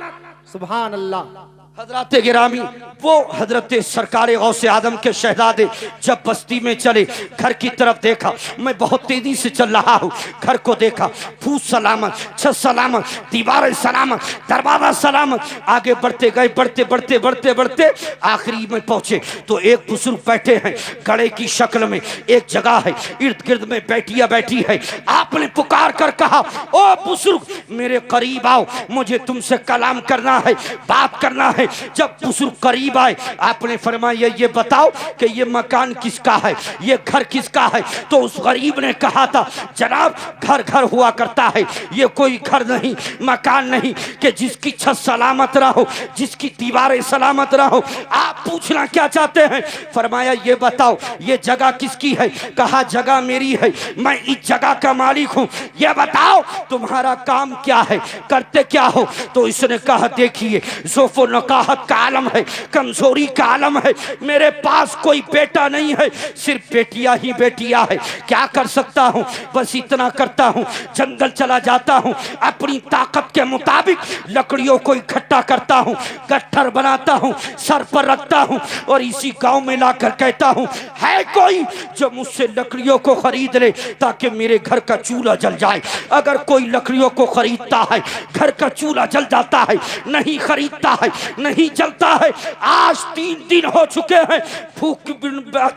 सुभान अल्लाह। हजरत गिरामी वो हजरत सरकार गौसे आदम के शहजादे जब बस्ती में चले, घर की तरफ देखा, मैं बहुत तेजी से चल रहा हूँ, घर को देखा, फूस सलामत, छत सलामत, दीवारें सलामत, दरवाजा सलामत। आगे बढ़ते गए, बढ़ते बढ़ते बढ़ते बढ़ते आखिरी में पहुंचे तो एक बुजुर्ग बैठे हैं गड़े की शक्ल में। एक जगह है, इर्द गिर्द में बैठिया बैठी है। आपने पुकार कर कहा ओ बुजुर्ग मेरे करीब आओ, मुझे तुमसे कलाम करना है, बात करना है। जब बुजुर्ग करीब आए आपने फरमाया ये बताओ कि ये मकान किसका है, ये घर किसका है? तो उस गरीब ने कहा था जनाब घर घर हुआ करता है, ये कोई घर नहीं, मकान नहीं कि जिसकी छत सलामत रहो, जिसकी दीवारें सलामत रहो। आप पूछना क्या चाहते हैं? फरमाया ये बताओ ये जगह किसकी है? कहा जगह मेरी है, मैं इस जगह का मालिक हूँ। ये बताओ तुम्हारा काम क्या है, करते क्या हो? तो इसने कहा देखिए ज़ोफ़ो नकाहत का आलम है, कमजोरी का आलम है, मेरे पास कोई बेटा नहीं है, सिर्फ बेटियां ही बेटियां है। क्या कर सकता हूँ? बस इतना करता हूँ, जंगल चला जाता हूँ, अपनी ताकत के मुताबिक लकड़ियों को इकट्ठा करता हूँ, गट्ठर बनाता हूँ, सर पर रखता हूँ और इसी गांव में लाकर कहता हूँ है कोई जो मुझसे लकड़ियों को खरीद ले ताकि मेरे घर का चूल्हा जल जाए। अगर कोई लकड़ियों को खरीदता है घर का चूल्हा जल जाता है, नहीं खरीदता है नहीं जलता है। आज 3 दिन हो चुके हैं, भूख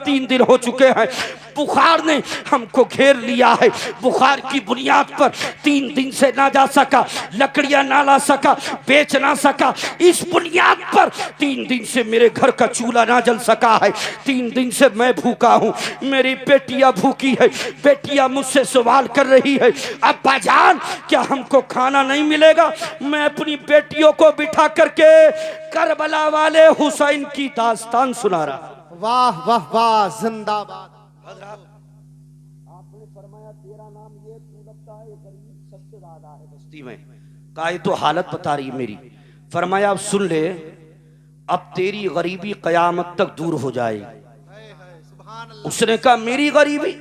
3 दिन हो चुके हैं, बुखार ने हमको घेर लिया है। बुखार की बुनियाद पर 3 दिन से ना जा सका, लकड़ियां ना ला सका, बेच ना सका। इस बुनियाद पर 3 दिन से मेरे घर का चूल्हा ना जल सका है। 3 दिन से मैं भूखा हूँ, मेरी बेटियां भूखी है। बेटियां मुझसे सवाल कर रही है अब्बा जान क्या हमको खाना नहीं मिलेगा? मैं अपनी बेटियों को बिठा करके करबला वाले हुसैन की दास्तान सुना रहा। वाह वाह वाह, जिंदाबाद। आपने फरमाया तेरा नाम ये तू लगता है, ये गरीब सबसे ज्यादा है बस्ती में। कहा ये तो हालत बता रही है मेरी। फरमाया अब सुन ले, अब तेरी गरीबी कयामत तक दूर हो जाएगी। उसने कहा मेरी गरीबी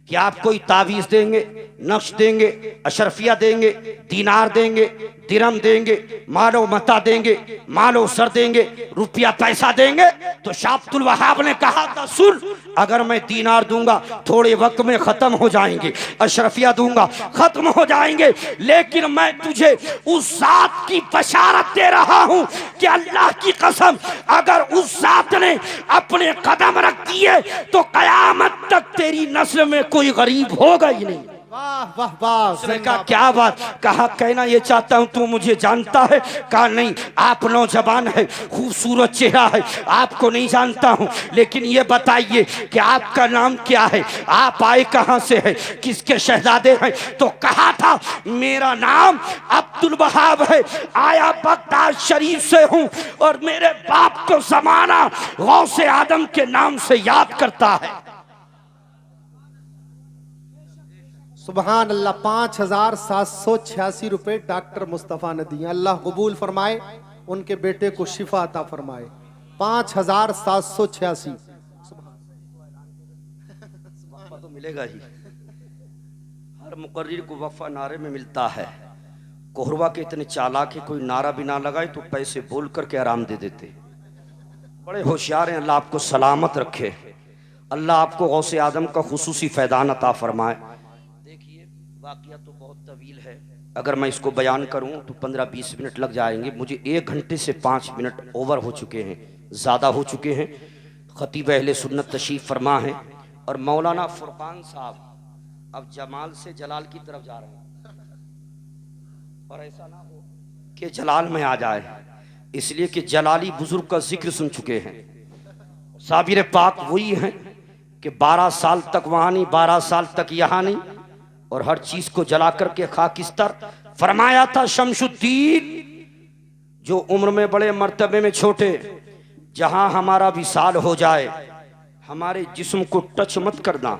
कि आप कोई तावीज देंगे, नक्श देंगे, अशरफिया देंगे, दीनार देंगे, दिरम देंगे, मालो मता देंगे, मालो सर देंगे, रुपया पैसा देंगे। तो शाह अब्दुल वहाब ने कहा था सुन, अगर मैं दीनार दूंगा थोड़े वक्त में खत्म हो जाएंगे, अशरफिया दूंगा खत्म हो जाएंगे, लेकिन मैं तुझे उस जात की बशारत दे रहा हूं कि अल्लाह की कसम अगर उस जात ने अपने कदम रख दिए तो कयामत तक तेरी नस्ल में कोई गरीब होगा ही नहीं। वाह वाह वाह। उसने कहा क्या बात? कहा कहना ये चाहता हूं तू मुझे जानता है? कहा नहीं, आप नौजवान है, खूबसूरत चेहरा है, आपको नहीं जानता हूं, लेकिन ये बताइए कि आपका नाम क्या है, आप आए कहां से है, किसके शहजादे हैं? तो कहा था मेरा नाम अब्दुल वहाब है, आया बगदाद शरीफ से हूं और मेरे बाप को जमाना गौसे आदम के नाम से याद करता है। सुबहान अल्लाह। 5786 रुपए डॉक्टर मुस्तफा ने दिए। अल्लाह कबूल फरमाए, उनके बेटे को शिफा अता फरमाए। 5786 तो मिलेगा ही। हर मुकर्रिर को वफा नारे में मिलता है। कोहरवा के इतने चालाक है, कोई नारा भी ना लगाए तो पैसे बोल करके आराम दे देते। बड़े होशियार हैं। अल्लाह आपको सलामत रखे, अल्लाह आपको गौसे आदम का खुसूसी फैदान अता फरमाए। वाक़या तो बहुत तवील है, अगर मैं इसको बयान करूं तो 15-20 मिनट लग जाएंगे। मुझे 1 घंटे से 5 मिनट ओवर हो चुके हैं, ज़्यादा हो चुके हैं। खतीब अहले सुन्नत तशरीफ फरमा है और मौलाना फुरकान साहब अब जमाल से जलाल की तरफ जा रहे हैं, और ऐसा ना हो कि जलाल में आ जाए, इसलिए कि जलाली बुजुर्ग का जिक्र सुन चुके हैं। साबिर पाक वही हैं कि 12 साल तक वहाँ नहीं, 12 साल तक यहाँ नहीं, और हर चीज को जला करके खाकिस्तर फरमाया था शमशुद्दीन जो उम्र में बड़े मर्तबे में छोटे, जहां हमारा विसाल हो जाए हमारे जिस्म को टच मत करना,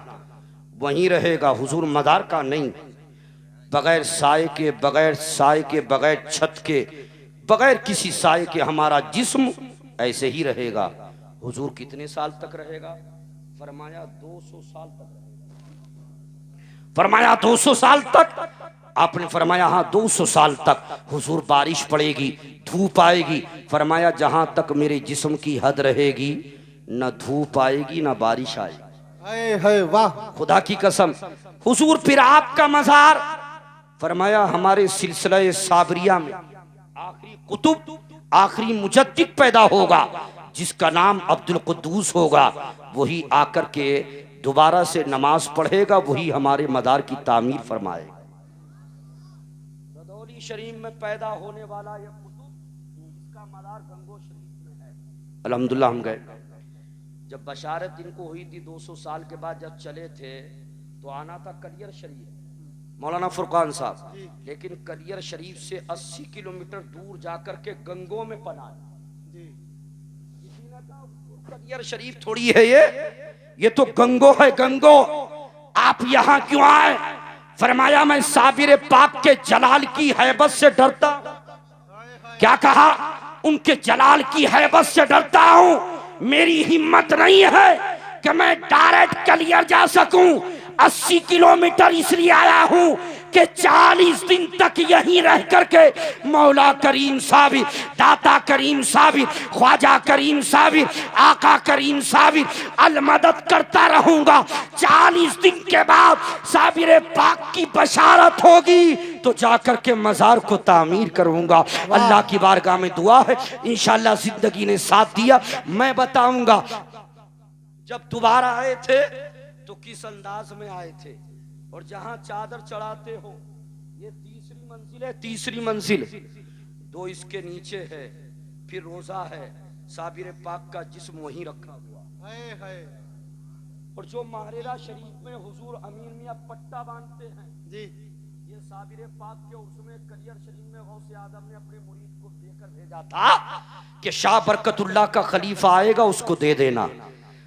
वहीं रहेगा हुजूर मदार का नहीं। बगैर साए के, बगैर साए के, बगैर छत के, बगैर किसी साए के हमारा जिस्म ऐसे ही रहेगा। हुजूर कितने साल तक रहेगा? फरमाया 200 साल तक। फरमाया 200 साल तक। आपने फरमाया हाँ 200 साल तक हुजूर बारिश पड़ेगी, धूप आएगी। फरमाया जहां तक मेरे जिस्म की हद रहेगी न धूप आएगी न बारिश आएगी। है वाह खुदा की कसम। हुजूर फिर आपका मज़ार फरमाया हमारे सिलसिला साबरिया में आखिरी कुतुब, आखिरी मुजद्दिद पैदा होगा जिसका नाम अब्दुल कुद्दूस होगा। वही आकर के दोबारा से नमाज पढ़ेगा, वही हमारे मदार की तामीर फरमाएगा। रदौली शरीफ में पैदा होने वाला यह कुतुब, इसका मदार गंगो शरीफ में है। अल्हम्दुलिल्लाह हम गए, जब बशारत इनको हुई थी 200 साल के बाद जब चले थे तो आना था कलियर शरीफ, मौलाना फुरकान साहब, लेकिन कलियर शरीफ से 80 किलोमीटर दूर जाकर के गंगो में पना। कलियर शरीफ थोड़ी है ये तो गंगो है, गंगो। आप यहां क्यों आए? फरमाया मैं साबिर पाक के जलाल की हैबत से डरता। क्या कहा? उनके जलाल की हैबत से डरता हूं। मेरी हिम्मत नहीं है कि मैं डायरेक्ट कलियर जा सकूं। 80 किलोमीटर इसलिए आया हूं कि 40 दिन तक यहीं रह करके मौला करीम साबिर, दाता करीम साबिर, ख्वाजा करीम साबिर, आका करीम साबिर अलमदद करता रहूंगा। 40 दिन के बाद साबिर पाक की बशारत होगी तो जाकर के मजार को तामीर करूंगा। अल्लाह की बारगाह में दुआ है, इंशाअल्लाह जिंदगी ने साथ दिया। मैं बताऊंगा जब दोबारा आए थे तो किस अंदाज में आए थे, और जहां चादर चढ़ाते हो ये तीसरी मंजिल है। तीसरी मंजिल 2 इसके नीचे है, फिर रोजा है, साबिर पाक का जिस्म वहीं रखा हुआ है। और जो माहरेरा शरीफ में हुजूर अमीर मियां पट्टा बांधते हैं जी, ये साबिर पाक के उसमें कलियर शरीफ में गौसे आदम ने अपने मुरीद को देकर भेजा था कि शाह बरकतुल्लाह का खलीफा आएगा उसको दे देना।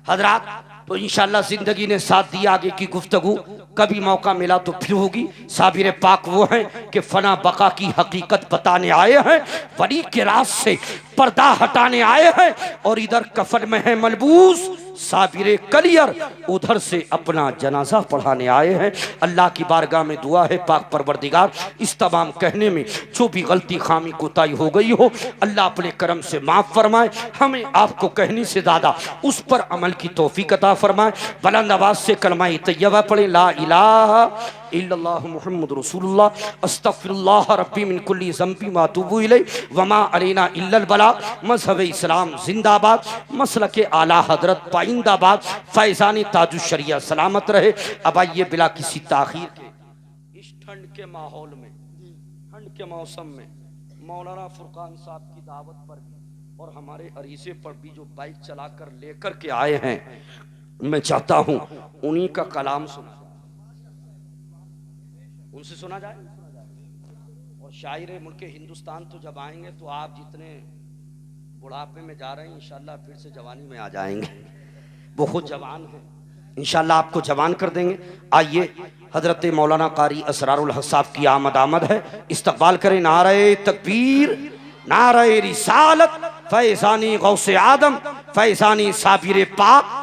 हजरात, तो इंशाल्लाह जिंदगी ने साथ दिया, आगे की गुफ्तगू कभी मौका मिला तो फिर होगी। साबिर पाक वो हैं कि फना बका की हकीकत बताने आए हैं, वली के राज से पर्दा हटाने आए हैं, और इधर कफन में है मलबूस साबिर कलियर, उधर से अपना जनाजा पढ़ाने आए हैं। अल्लाह की बारगाह में दुआ है पाक परवरदिगार इस तमाम कहने में जो भी गलती खामी कोताही हो गई हो अल्लाह अपने करम से माफ़ फरमाए, हमें आपको कहने से ज़्यादा उस पर अमल की तौफीक अता फरमाए। बुलंद आवाज़ से कलमा तैयबा पढ़े, ला इलाहा इल्लल्लाह मुहम्मद रसूलुल्लाह अस्तगफिरुल्लाह रब्बी मिन कुल्ली ज़ंबी व अतूबु इलैहि व मा अलैना इल्लल बलाग। मज़हब इस्लाम जिंदाबाद, मसलक आला हजरत पाइंदाबाद, फैज़ान ताजुश शरिया सलामत रहे। अब आइए बिला किसी ताखीर के इस ठंड के माहौल में, ठंड के मौसम में मौलाना फुरकान साहब की दावत पर भी और हमारे अरीसे पर भी जो बाइक चलाकर लेकर के आए हैं, मैं चाहता हूँ उन्हीं का कलाम सुना, उनसे सुना जाए। और शायर मुल्क हिंदुस्तान तो जब आएंगे तो आप जितने बुढ़ापे में जा रहे हैं इंशाल्लाह फिर से जवानी में आ जाएंगे। वो खुद जवान हैं, इंशाल्लाह आपको जवान कर देंगे। आइए हजरत मौलाना कारी असरारुल हक साहब की आमद है, इस्तकबाल करें। नारे तकबीर, नारे रिसालत, फैज़ानी गौसे आदम, फैज़ानी साबिर पाक,